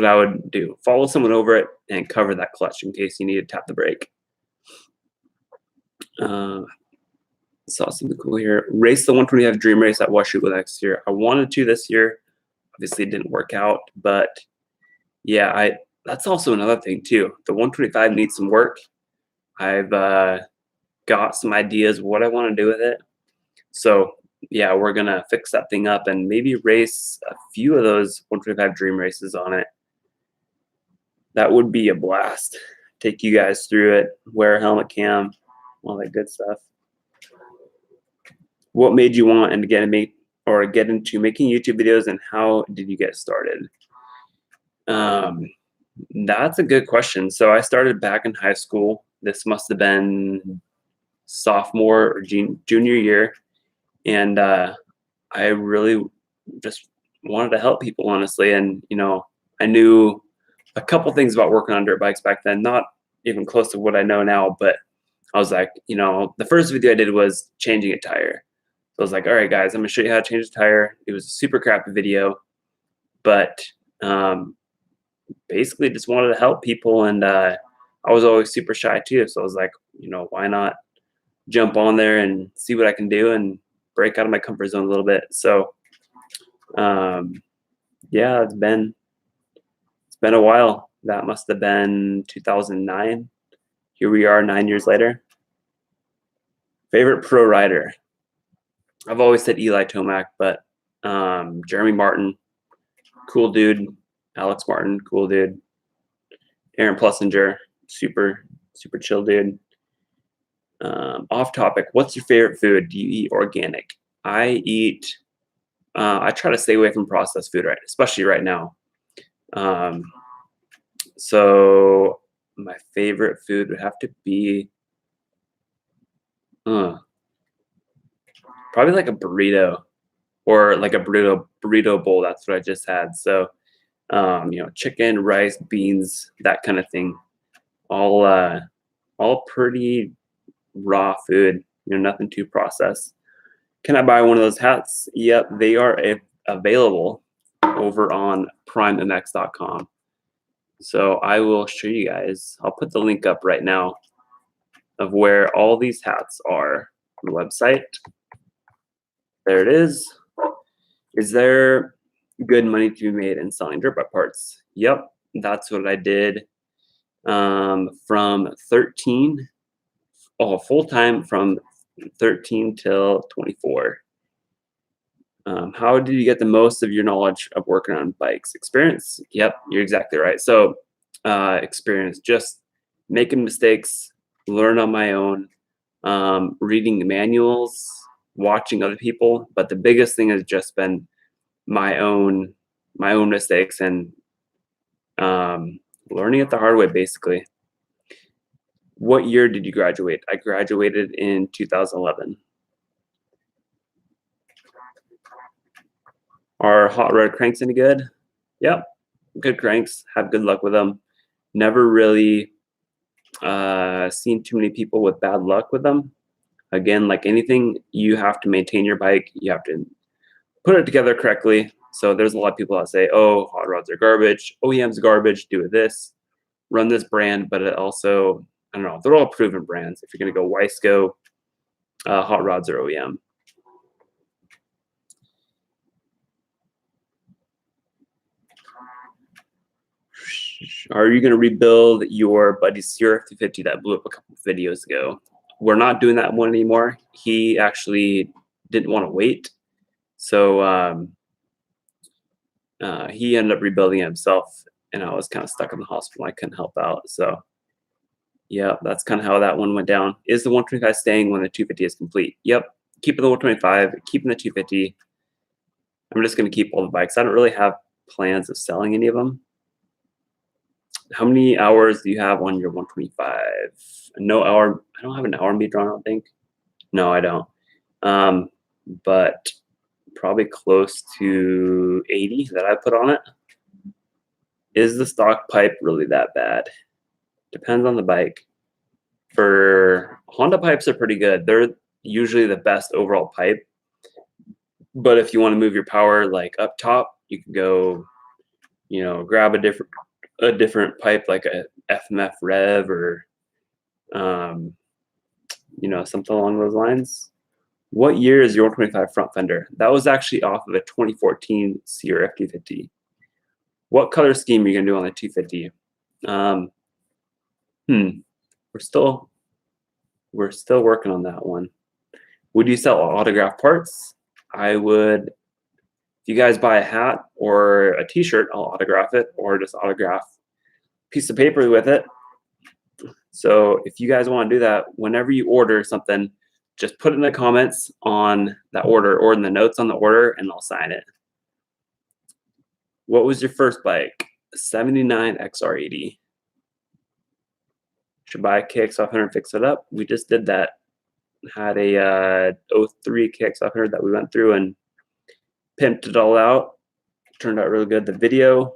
A: I would do. Follow someone over it and cover that clutch in case you need to tap the brake. Saw something cool here. Race the 125 Dream Race at Washougal next year. I wanted to this year. Obviously, it didn't work out. But yeah, that's also another thing too. The 125 needs some work. I've got some ideas of what I want to do with it. So yeah, we're gonna fix that thing up and maybe race a few of those 125 Dream Races on it. That would be a blast. Take you guys through it, wear a helmet cam, all that good stuff. What made you want and get into making YouTube videos, and how did you get started? That's a good question. So I started back in high school. This must have been sophomore or junior year. And I really just wanted to help people, honestly. And, you know, I knew a couple things about working on dirt bikes back then, not even close to what I know now, but I was like, you know, the first video I did was changing a tire. So I was like, all right, guys, I'm gonna show you how to change a tire. It was a super crappy video, but basically just wanted to help people. And I was always super shy too. So I was like, you know, why not jump on there and see what I can do and break out of my comfort zone a little bit. So yeah, it's been a while. That must have been 2009. Here we are 9 years later. Favorite pro rider? I've always said Eli Tomac, but Jeremy Martin, cool dude. Alex Martin, cool dude. Aaron Plessinger, super chill dude. Off topic, what's your favorite food? Do you eat organic? I try to stay away from processed food, right, especially right now. So my favorite food would have to be probably like a burrito or like a burrito bowl. That's what I just had. So you know, chicken, rice, beans, that kind of thing. All pretty raw food, you know, nothing too processed. Can I buy one of those hats? Yep, they are available over on primemx.com. So I will show you guys. I'll put the link up right now of where all these hats are on the website. There it is. Is there good money to be made in selling dirt bike parts? Yep, that's what I did from 13, full time from 13 till 24. How did you get the most of your knowledge of working on bikes? Experience? Yep, you're exactly right. So experience, just making mistakes, learn on my own, reading the manuals, watching other people. But the biggest thing has just been my own mistakes and learning it the hard way, basically. What year did you graduate? I graduated in 2011. Are hot rod cranks any good? Yep, good cranks. Have good luck with them. Never really seen too many people with bad luck with them. Again, like anything, you have to maintain your bike. You have to put it together correctly. So there's a lot of people that say, oh, hot rods are garbage. OEM's garbage. Do this. Run this brand. But it also, I don't know, they're all proven brands. If you're going to go Wiseco, hot rods are OEM. Are you going to rebuild your buddy's CR50 that blew up a couple of videos ago? We're not doing that one anymore. He actually didn't want to wait. So he ended up rebuilding it himself, and I was kind of stuck in the hospital. I couldn't help out. So yeah, that's kind of how that one went down. Is the 125 staying when the 250 is complete? Yep, keeping the 125, keeping the 250. I'm just going to keep all the bikes. I don't really have plans of selling any of them. How many hours do you have on your 125? No hour. I don't have an hour meter on, I don't think. No, I don't. But probably close to 80 that I put on it. Is the stock pipe really that bad? Depends on the bike. For Honda pipes are pretty good. They're usually the best overall pipe. But if you want to move your power like up top, you can go, you know, grab a different pipe like a FMF Rev or you know, something along those lines. What year is your 125 front fender? That was actually off of a 2014 CRF250. What color scheme are you gonna do on the 250? We're still working on that one. Would you sell autograph parts? I would. If you guys buy a hat or a t-shirt, I'll autograph it, or just autograph a piece of paper with it. So if you guys want to do that, whenever you order something, just put it in the comments on that order or in the notes on the order, and I'll sign it. What was your first bike? 79 XR80. Should buy a KX500 and fix it up. We just did that. Had a 03 KX500 that we went through and pimped it all out. turned out really good. The video,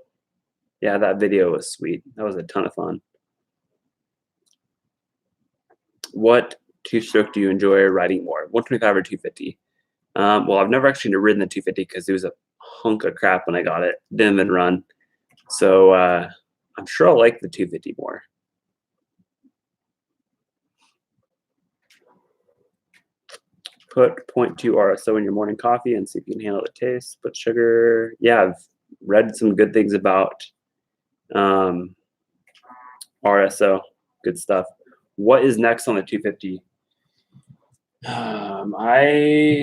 A: yeah, that video was sweet. That was a ton of fun. What two-stroke do you enjoy riding more, 125 or 250? Well, I've never actually ridden the 250 because it was a hunk of crap when I got it. Didn't even run. So I'm sure I'll like the 250 more. Put 0.2 RSO in your morning coffee and see if you can handle the taste. Put sugar. Yeah, I've read some good things about RSO. Good stuff. What is next on the 250? I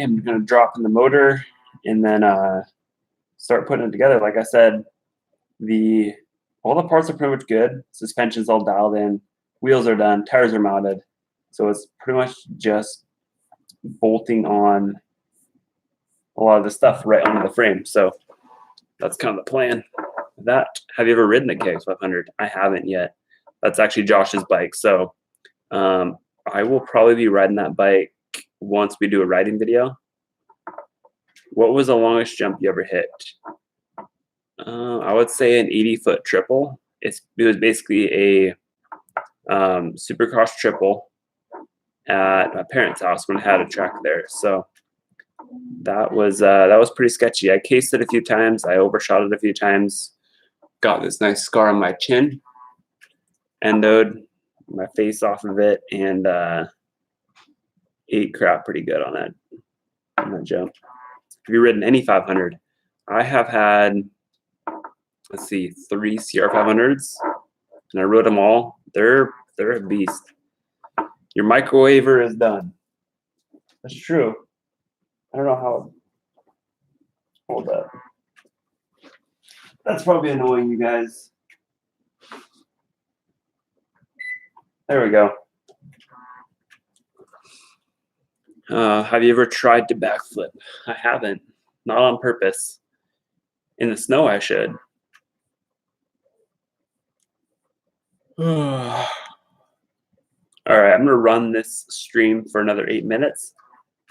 A: am going to drop in the motor and then start putting it together. Like I said, all the parts are pretty much good. Suspension's all dialed in. Wheels are done. Tires are mounted. So it's pretty much just bolting on a lot of the stuff right onto the frame. So that's kind of the plan. Have you ever ridden a KX500? I haven't yet. That's actually Josh's bike. So I will probably be riding that bike once we do a riding video. What was the longest jump you ever hit? I would say an 80-foot triple. It was basically a supercross triple at my parents' house when I had a track there. So that was pretty sketchy. I cased it a few times. I overshot it a few times. Got this nice scar on my chin. Endoed my face off of it and ate crap pretty good on that jump. Have you ridden any 500? I have had, let's see, 3 CR500s, and I rode them all. They're a beast. Your microwaver is done. That's true. I don't know how. Hold up. That's probably annoying, you guys. There we go. Have you ever tried to backflip? I haven't. Not on purpose. In the snow, I should. All right, I'm going to run this stream for another 8 minutes.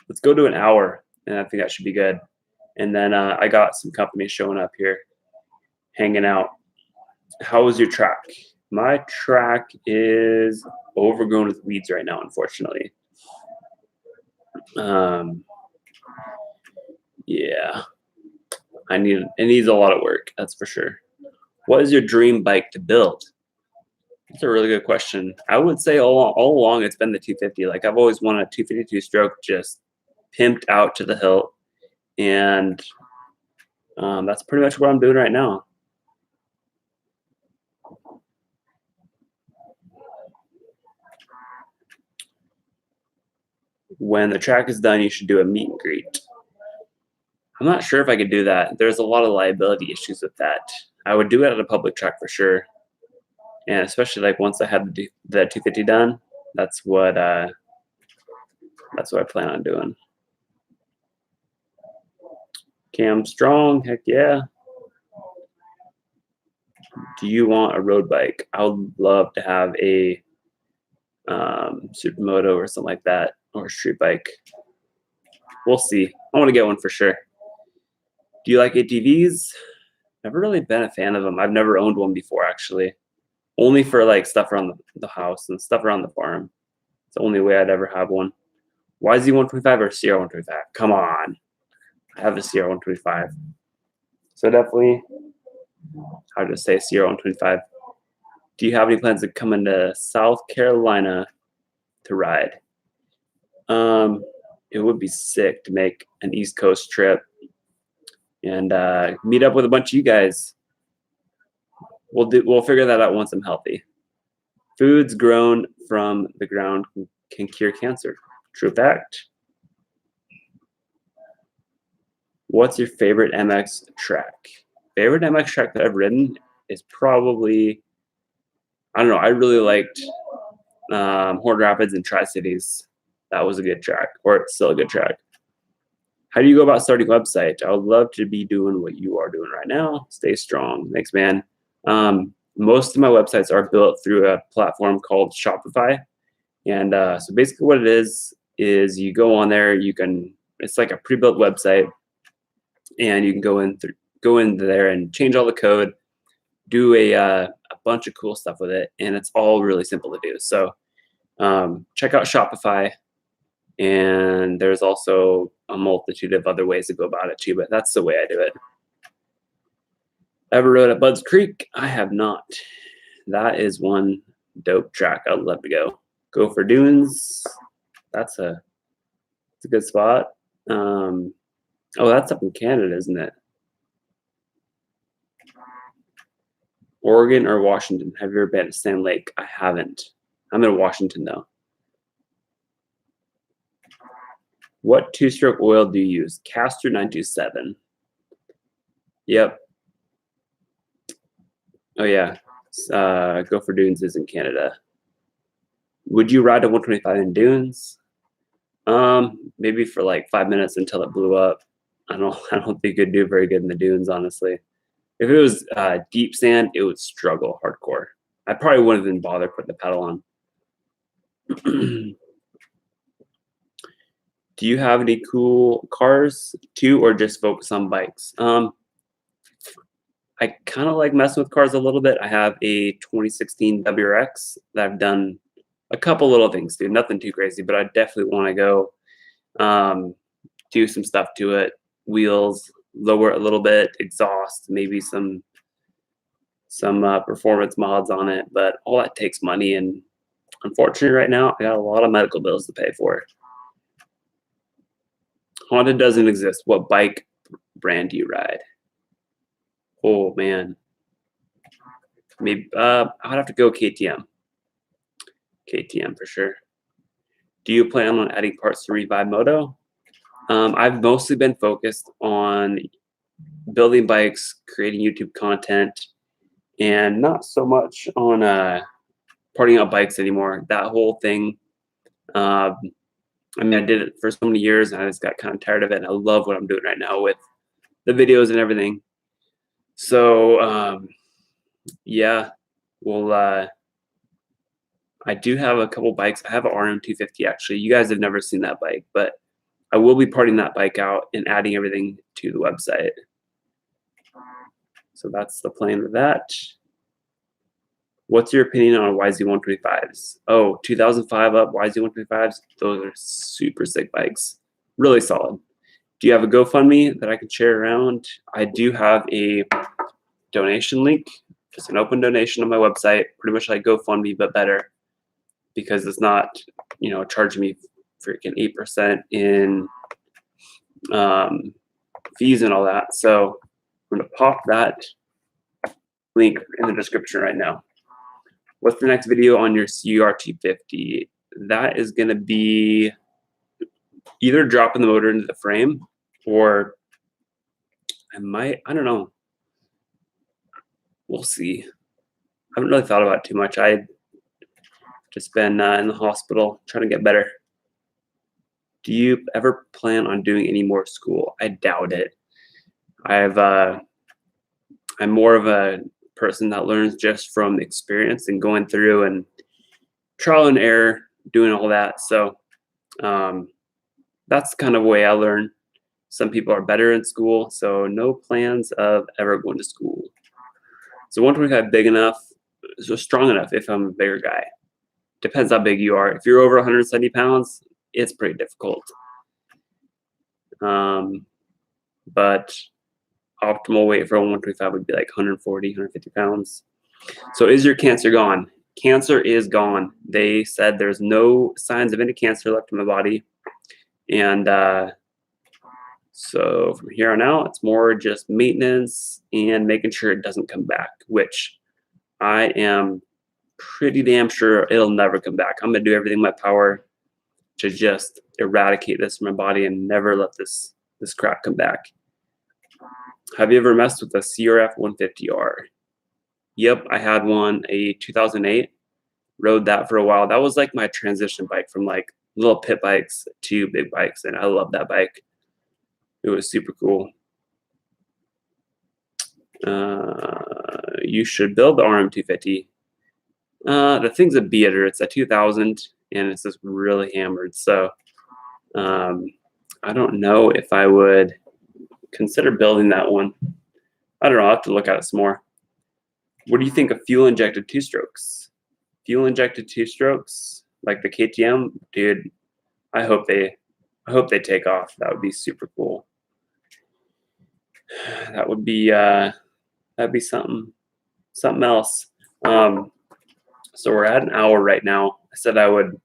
A: Let's go to an hour, and I think that should be good. And then I got some company showing up here, hanging out. How was your track? My track is overgrown with weeds right now, unfortunately. Yeah, it needs a lot of work, that's for sure. What is your dream bike to build? That's a really good question. I would say all along it's been the 250. Like I've always wanted a 252 stroke, just pimped out to the hilt, and that's pretty much what I'm doing right now. When the track is done, you should do a meet and greet. I'm not sure if I could do that. There's a lot of liability issues with that. I would do it at a public track for sure. And especially like once I had the 250 done, that's what I plan on doing. Cam Strong, heck yeah. Do you want a road bike? I would love to have a supermoto or something like that, or a street bike. We'll see. I want to get one for sure. Do you like ATVs? Never really been a fan of them. I've never owned one before, actually. Only for like stuff around the house and stuff around the farm. It's the only way I'd ever have one. YZ125 or CR125? Come on. I have a CR125. So definitely, I'll just say CR125. Do you have any plans to come into South Carolina to ride? It would be sick to make an East Coast trip and meet up with a bunch of you guys. We'll figure that out once I'm healthy. Foods grown from the ground can cure cancer. True fact. What's your favorite MX track? Favorite MX track that I've ridden is probably, I don't know, I really liked Horn Rapids and Tri-Cities. That was a good track, or it's still a good track. How do you go about starting a website? I would love to be doing what you are doing right now. Stay strong. Thanks, man. Most of my websites are built through a platform called Shopify. And so basically what it is you go on there, it's like a pre-built website, and you can go in go in there and change all the code, do a bunch of cool stuff with it, and it's all really simple to do. So check out Shopify, and there's also a multitude of other ways to go about it too, but that's the way I do it. Ever rode at Bud's Creek? I have not. That is one dope track I'd love to go. Gopher Dunes, that's a good spot. Oh, that's up in Canada, isn't it? Oregon or Washington? Have you ever been to Sand Lake? I haven't. I'm in Washington though. What two-stroke oil do you use? Castor 927. Yep. Oh yeah. Gopher Dunes is in Canada. Would you ride a 125 in dunes? Maybe for like 5 minutes until it blew up. I don't think it'd do very good in the dunes, honestly. If it was deep sand, it would struggle hardcore. I probably wouldn't even bother putting the pedal on. Do you have any cool cars too, or just focus on bikes? I kind of like messing with cars a little bit. I have a 2016 WRX that I've done a couple little things to, nothing too crazy, but I definitely want to go do some stuff to it. Wheels, lower it a little bit, exhaust, maybe some performance mods on it, but all that takes money, and unfortunately right now I got a lot of medical bills to pay for. Honda doesn't exist. What bike brand do you ride? Oh man, maybe I'd have to go KTM. KTM for sure. Do you plan on adding parts to Revive Moto? I've mostly been focused on building bikes, creating YouTube content, and not so much on parting out bikes anymore. That whole thing, I mean, I did it for so many years, and I just got kind of tired of it. And I love what I'm doing right now with the videos and everything. So, yeah, well, I do have a couple bikes. I have an RM250 actually. You guys have never seen that bike, but I will be parting that bike out and adding everything to the website. So that's the plan with that. What's your opinion on YZ125s? Oh, 2005 up YZ125s. Those are super sick bikes. Really solid. Do you have a GoFundMe that I can share around? I do have a donation link, just an open donation on my website, pretty much like GoFundMe, but better, because it's not, charging me freaking 8% in fees and all that. So I'm gonna pop that link in the description right now. What's the next video on your CRT50? That is gonna be either dropping the motor into the frame, or I don't know. We'll see. I haven't really thought about it too much. I've just been in the hospital trying to get better. Do you ever plan on doing any more school? I doubt it. I'm more of a person that learns just from experience and going through and trial and error, doing all that. So that's kind of the way I learn. Some people are better in school, so no plans of ever going to school. So 125 big enough, so strong enough if I'm a bigger guy. Depends how big you are. If you're over 170 pounds, it's pretty difficult. But optimal weight for a 125 would be like 140, 150 pounds. So is your cancer gone? Cancer is gone. They said there's no signs of any cancer left in my body. And so from here on out, it's more just maintenance and making sure it doesn't come back, which I am pretty damn sure it'll never come back. I'm gonna do everything in my power to just eradicate this from my body and never let this crap come back. Have you ever messed with a CRF 150R? Yep, I had one, a 2008. Rode that for a while. That was like my transition bike from like little pit bikes to big bikes, and I love that bike. It was super cool. You should build the RM250. The thing's a beater. It's a 2000, and it's just really hammered. So I don't know if I would consider building that one. I don't know. I'll have to look at it some more. What do you think of fuel injected two strokes? Fuel injected two strokes, like the KTM, dude. I hope they take off. That would be super cool. That would be that'd be something else. So we're at an hour right now. I said I would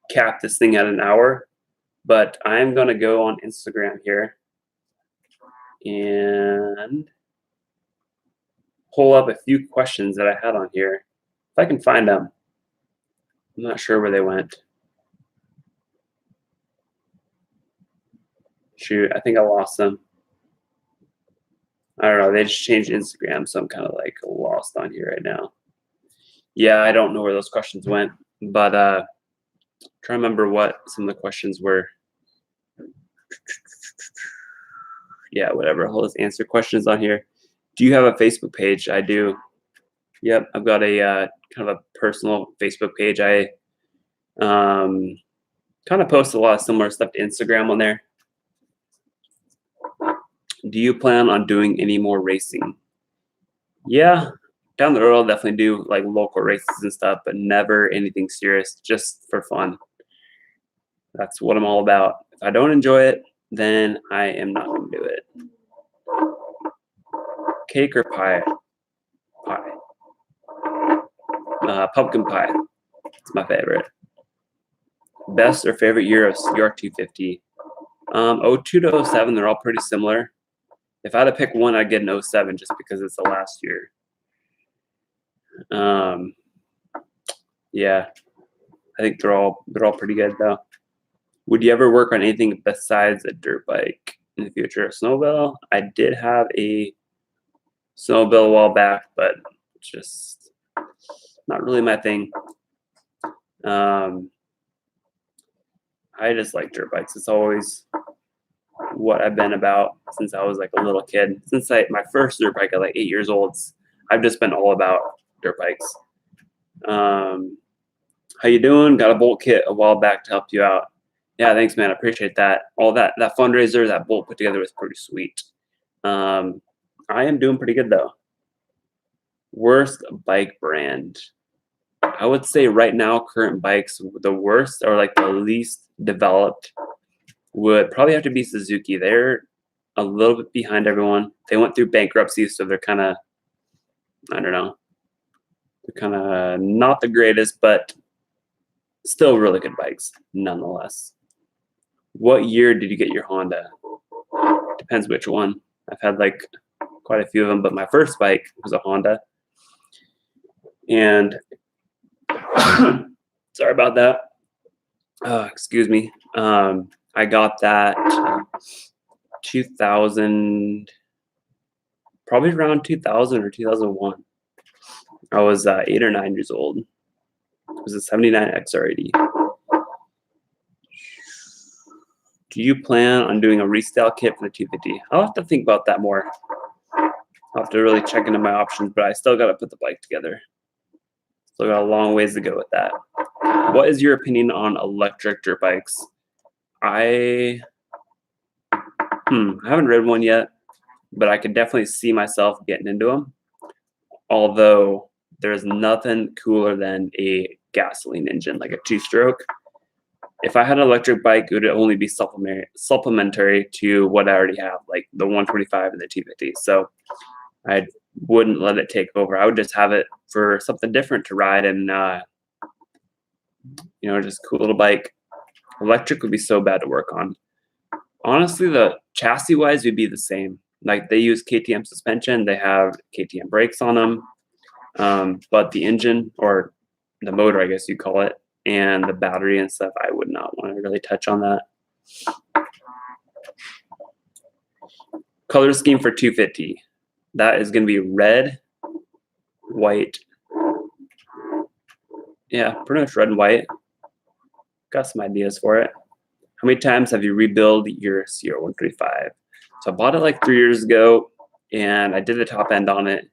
A: cap this thing at an hour, but I'm gonna go on Instagram here and pull up a few questions that I had on here. If I can find them. I'm not sure where they went. Shoot, I think I lost them. I don't know. They just changed Instagram, so I'm kind of like lost on here right now. Yeah, I don't know where those questions went, but trying to remember what some of the questions were. Yeah, whatever. I'll just answer questions on here. Do you have a Facebook page? I do. Yep, I've got a kind of a personal Facebook page. I kind of post a lot of similar stuff to Instagram on there. Do you plan on doing any more racing? Yeah, down the road I'll definitely do like local races and stuff, but never anything serious, just for fun. That's what I'm all about. If I don't enjoy it, then I am not going to do it. Cake or pie? Pie. Pumpkin pie. It's my favorite. Best or favorite year of CR250? 02 to 07, they're all pretty similar. If I had to pick one, I'd get an 07 just because it's the last year. Yeah, I think they're all pretty good though. Would you ever work on anything besides a dirt bike in the future? Snowmobile? I did have a snowmobile a while back, but it's just not really my thing. I just like dirt bikes. It's always what I've been about since I was like a little kid. Since my first dirt bike at like 8 years old, I've just been all about dirt bikes. How you doing? Got a bolt kit a while back to help you out. Yeah, thanks, man. I appreciate that. All that fundraiser, that bolt put together was pretty sweet. I am doing pretty good though. Worst bike brand? I would say right now, current bikes, the worst or like the least developed would probably have to be Suzuki. They're a little bit behind everyone. They went through bankruptcy, so they're kind of, I don't know, they're kind of not the greatest, but still really good bikes nonetheless. What year did you get your Honda? Depends which one. I've had like quite a few of them, but my first bike was a Honda. And sorry about that. Excuse me. I got that 2000, probably around 2000 or 2001. I was 8 or 9 years old. It was a 79 XR80. Do you plan on doing a restyle kit for the 250? I'll have to think about that more. I'll have to really check into my options, but I still got to put the bike together. Still got a long ways to go with that. What is your opinion on electric dirt bikes? I haven't read one yet, but I could definitely see myself getting into them. Although there's nothing cooler than a gasoline engine, like a 2-stroke. If I had an electric bike, it would only be supplementary to what I already have, like the 125 and the 250. So I wouldn't let it take over. I would just have it for something different to ride and, just cool little bike. Electric would be so bad to work on. Honestly, the chassis-wise would be the same. Like they use KTM suspension. They have KTM brakes on them. But the engine, or the motor, I guess you call it, and the battery and stuff, I would not want to really touch on that. Color scheme for 250. That is going to be red, white. Yeah, pretty much red and white. Got some ideas for it. How many times have you rebuilt your CR135? So I bought it like 3 years ago, and I did the top end on it.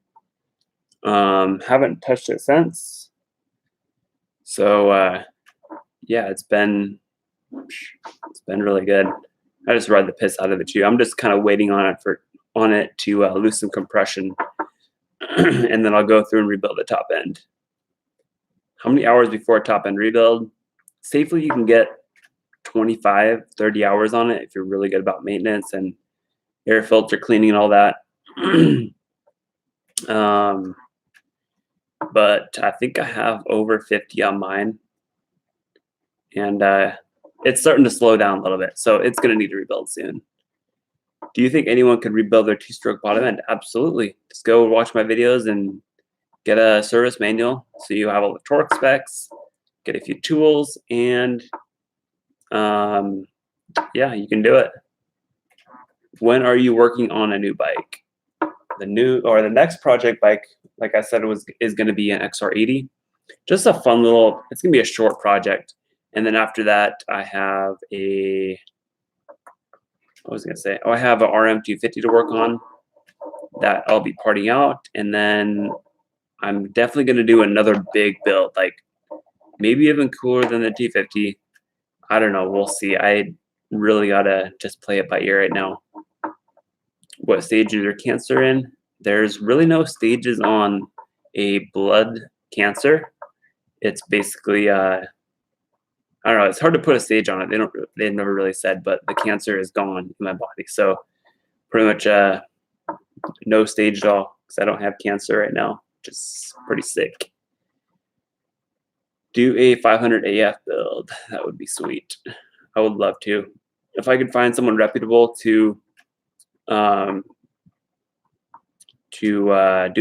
A: Haven't touched it since. So yeah, it's been really good. I just ride the piss out of it too. I'm just kind of waiting on it on it to lose some compression. And then I'll go through and rebuild the top end. How many hours before a top end rebuild? Safely, you can get 25, 30 hours on it if you're really good about maintenance and air filter cleaning and all that. But I think I have over 50 on mine. And it's starting to slow down a little bit. So it's going to need to rebuild soon. Do you think anyone could rebuild their two-stroke bottom end? Absolutely. Just go watch my videos and get a service manual so you have all the torque specs, get a few tools, and yeah, you can do it. When are you working on a new bike? The next project bike, like I said, is going to be an XR80. Just a fun little, it's going to be a short project. And then after that, I have I have a RM250 to work on that I'll be parting out. And then I'm definitely going to do another big build, like maybe even cooler than the T50. I don't know. We'll see. I really got to just play it by ear right now. What stage is your cancer in? There's really no stages on a blood cancer. It's basically, I don't know. It's hard to put a stage on it. They never really said, but the cancer is gone in my body. So pretty much no stage at all because I don't have cancer right now. Just pretty sick. Do a 500 AF build. That would be sweet. I would love to. If I could find someone reputable to do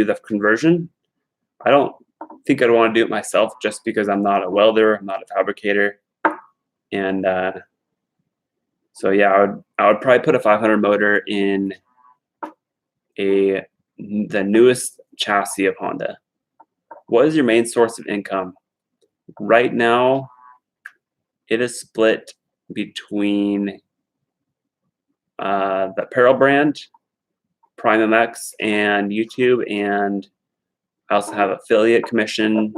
A: the conversion, I don't think I'd want to do it myself just because I'm not a welder, I'm not a fabricator. And so yeah, I would probably put a 500 motor in the newest chassis of Honda. What is your main source of income? Right now, it is split between the apparel brand, Prime MX, and YouTube, and I also have affiliate commission,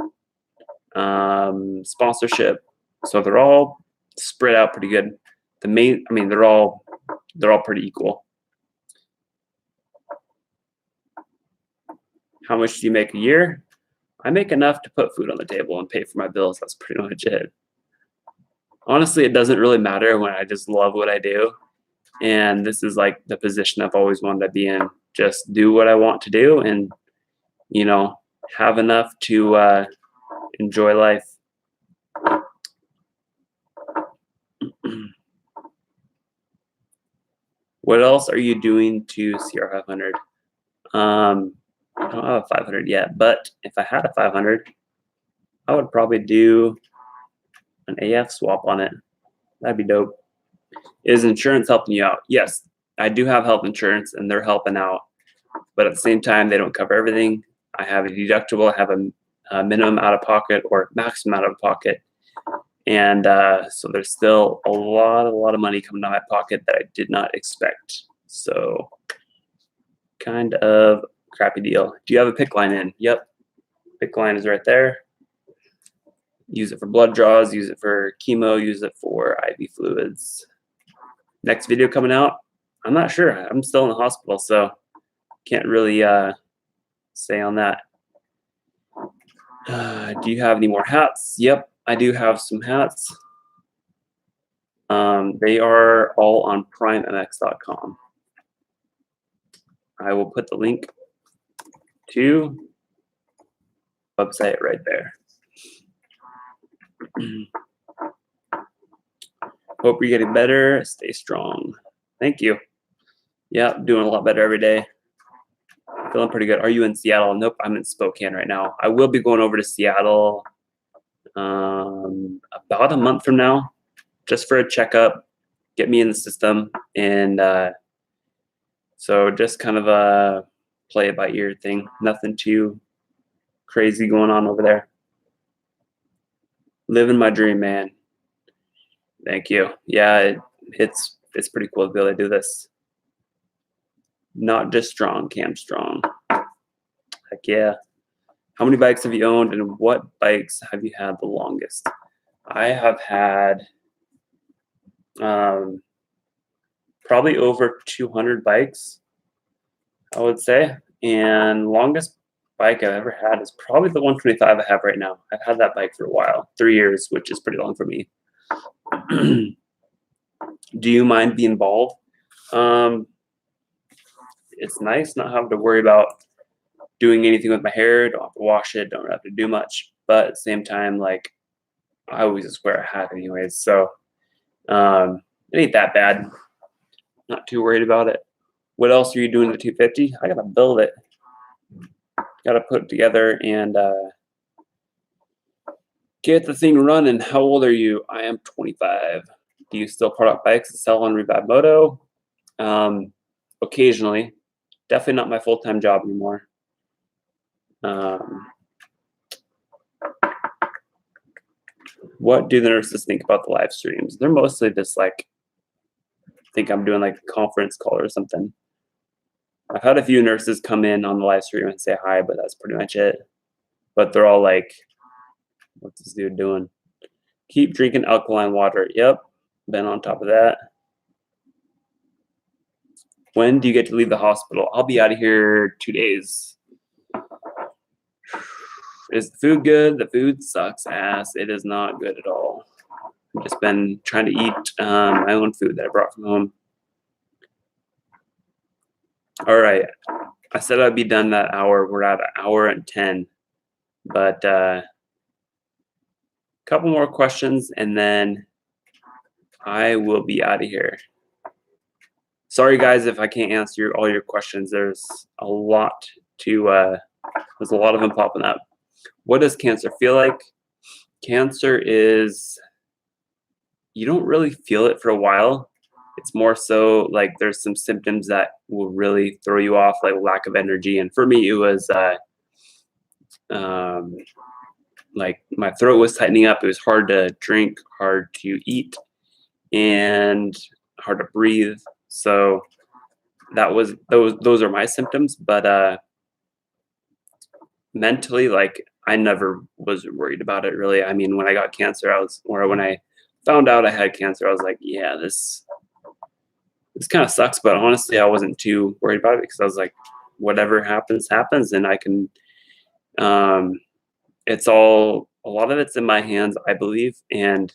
A: sponsorship. So they're all spread out pretty good. They're all pretty equal. How much do you make a year? I make enough to put food on the table and pay for my bills. That's pretty much it. Honestly, it doesn't really matter when I just love what I do. And this is like the position I've always wanted to be in. Just do what I want to do and, you know, have enough to enjoy life. What else are you doing to CR500? I don't have a 500 yet, but if I had a 500, I would probably do an AF swap on it. That'd be dope. Is insurance helping you out? Yes, I do have health insurance and they're helping out, but at the same time, they don't cover everything. I have a deductible, I have a minimum out of pocket or maximum out of pocket. And so there's still a lot of money coming out of my pocket that I did not expect. So kind of crappy deal. Do you have a PICC line in? Yep. PICC line is right there. Use it for blood draws, use it for chemo, use it for IV fluids. Next video coming out? I'm not sure. I'm still in the hospital, so can't really say on that. Do you have any more hats? Yep, I do have some hats. They are all on primemx.com. I will put the link to the website right there. Hope you're getting better. Stay strong. Thank you. Yeah, doing a lot better every day. Feeling pretty good. Are you in Seattle? Nope, I'm in Spokane right now. I will be going over to Seattle about a month from now, just for a checkup, get me in the system, and so just kind of a play it by ear thing. Nothing too crazy going on over there. Living my dream, man. Thank you. Yeah, it's pretty cool to be able to do this. Not just strong, Cam Strong. Heck yeah. How many bikes have you owned and what bikes have you had the longest? I have had probably over 200 bikes. I would say. And longest bike I've ever had is probably the 125 I have right now. I've had that bike for a while, 3 years, which is pretty long for me. Do you mind being bald? It's nice not having to worry about doing anything with my hair. Don't have to wash it. Don't have to do much. But at the same time, like, I always just wear a hat anyways. So it ain't that bad. Not too worried about it. What else are you doing to the 250? I gotta build it. Gotta put it together and get the thing running. How old are you? I am 25. Do you still part out bikes and sell on Revive Moto? Occasionally. Definitely not my full-time job anymore. What do the nurses think about the live streams? They're mostly just like, think I'm doing like a conference call or something. I've had a few nurses come in on the live stream and say hi, but that's pretty much it. But they're all like, what's this dude doing? Keep drinking alkaline water. Yep, been on top of that. When do you get to leave the hospital? I'll be out of here 2 days. Is the food good? The food sucks ass. It is not good at all. I've just been trying to eat my own food that I brought from home. All right. I said I'd be done that hour. We're at 1:10. But a couple more questions and then I will be out of here. Sorry guys if I can't answer all your questions. There's a lot to there's a lot of them popping up. What does cancer feel like? Cancer is, you don't really feel it for a while. It's more so like there's some symptoms that will really throw you off, like lack of energy. And for me, it was like my throat was tightening up. It was hard to drink, hard to eat, and hard to breathe. So that was those are my symptoms. But mentally, like I never was worried about it really. I mean, when I got cancer, when I found out I had cancer, I was like, yeah, this kind of sucks. But honestly, I wasn't too worried about it because I was like, whatever happens, happens, and I can. It's all, a lot of it's in my hands, I believe, and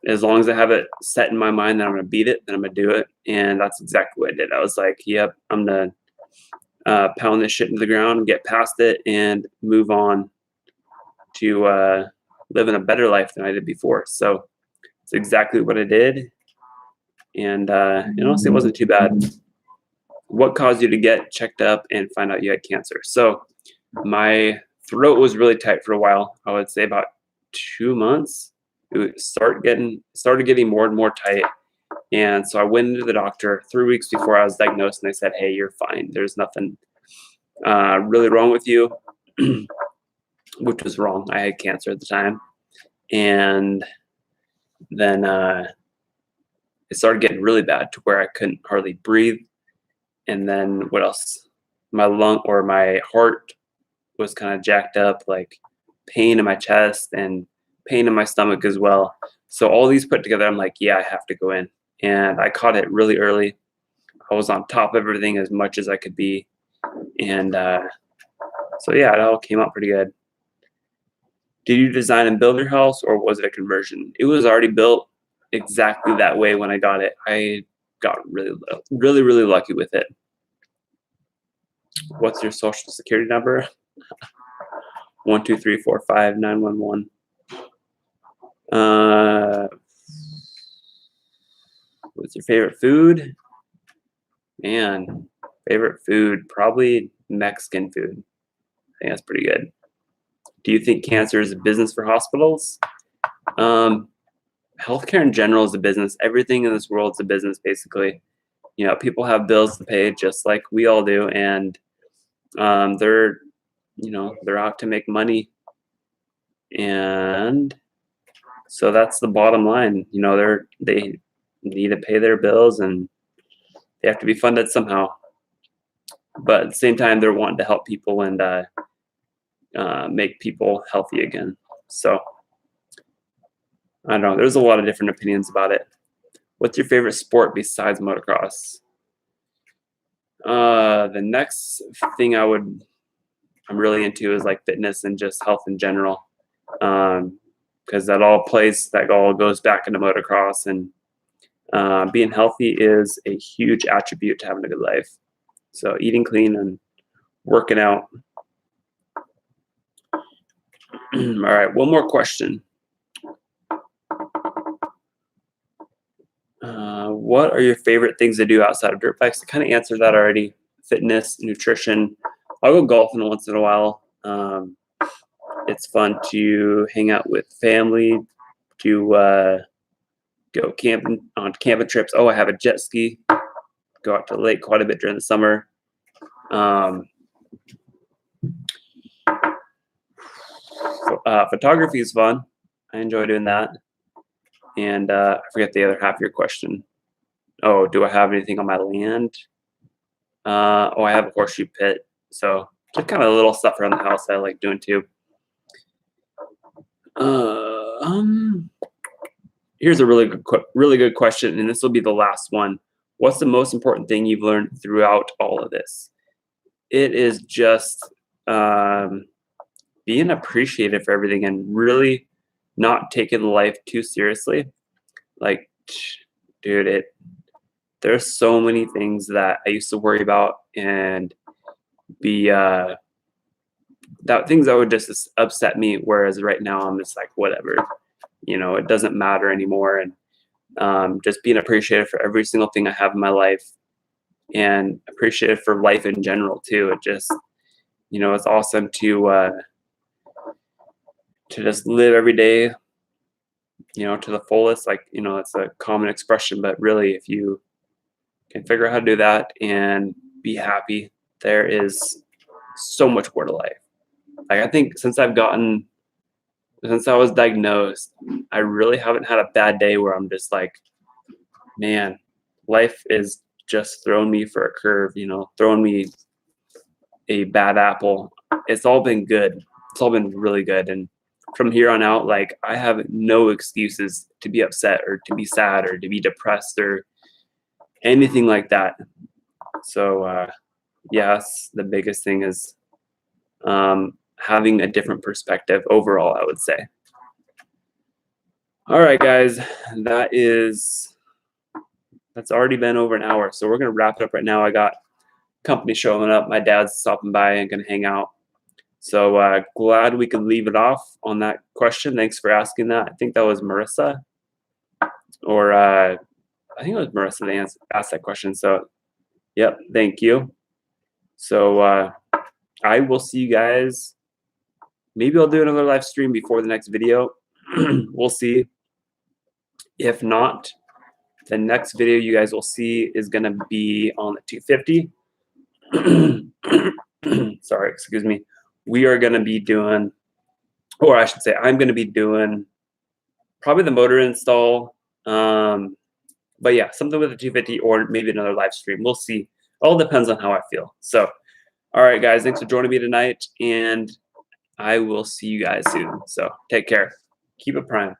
A: as long as I have it set in my mind that I'm gonna beat it, then I'm gonna do it, and that's exactly what I did. I was like, yep, I'm gonna pound this shit into the ground and get past it and move on to living a better life than I did before. So it's exactly what I did, and honestly, it wasn't too bad. What caused you to get checked up and find out you had cancer? So my throat was really tight for a while. I would say about 2 months. It started getting more and more tight. And so I went into the doctor 3 weeks before I was diagnosed, and they said, hey, you're fine. There's nothing really wrong with you, which was wrong. I had cancer at the time. And then it started getting really bad to where I couldn't hardly breathe. And then what else? My heart was kind of jacked up, like pain in my chest and pain in my stomach as well. So all these put together, I'm like, yeah, I have to go in. And I caught it really early. I was on top of everything as much as I could be. And so yeah, it all came out pretty good. Did you design and build your house, or was it a conversion? It was already built exactly that way when I got it. I got really lucky with it. What's your social security number? 1 2 3 4 5 9 1 1. What's your favorite food? Man, favorite food, probably Mexican food. I think that's pretty good. Do you think cancer is a business for hospitals? Healthcare in general is a business. Everything in this world is a business, basically. People have bills to pay just like we all do, and they're out to make money, and so that's the bottom line. They need to pay their bills, and they have to be funded somehow. But at the same time, they're wanting to help people and make people healthy again. So I don't know. There's a lot of different opinions about it. What's your favorite sport besides motocross? The next thing I'm really into is like fitness and just health in general. Because that all goes back into motocross, and being healthy is a huge attribute to having a good life. So eating clean and working out. All right, one more question. What are your favorite things to do outside of dirt bikes? I kind of answered that already. Fitness, nutrition. I'll go golfing once in a while. It's fun to hang out with family, to go camping on camping trips. Oh, I have a jet ski. Go out to the lake quite a bit during the summer. Photography is fun. I enjoy doing that. And I forget the other half of your question. Oh, do I have anything on my land? Oh, I have a horseshoe pit. So just kind of little stuff around the house I like doing too. Here's a really good question, and this will be the last one. What's the most important thing you've learned throughout all of this? It is just being appreciative for everything and really not taking life too seriously. Like, dude, there's so many things that I used to worry about and be things that would just upset me, whereas right now I'm just like, whatever, it doesn't matter anymore. And just being appreciative for every single thing I have in my life, and appreciative for life in general too. It just, it's awesome to just live every day, to the fullest. Like, it's a common expression, but really, if you can figure out how to do that and be happy, there is so much more to life. Like, I think since I was diagnosed, I really haven't had a bad day where I'm just like, man, life is just throwing me for a curve, throwing me a bad apple. It's all been good. It's all been really good. And from here on out, like, I have no excuses to be upset or to be sad or to be depressed or anything like that. So, yes, the biggest thing is having a different perspective overall, I would say. All right, guys, that's already been over an hour. So we're going to wrap it up right now. I got company showing up. My dad's stopping by and going to hang out. So glad we could leave it off on that question. Thanks for asking that. I think that was Marissa, or I think it was Marissa that asked that question. So, yep, thank you. So I will see you guys. Maybe I'll do another live stream before the next video. We'll see. If not, the next video you guys will see is going to be on the 250. Sorry, excuse me. We are going to be doing, or I should say, I'm going to be doing probably the motor install. But yeah, something with the 250 or maybe another live stream. We'll see. All depends on how I feel. So, all right, guys, thanks for joining me tonight, and I will see you guys soon. So take care. Keep it prime.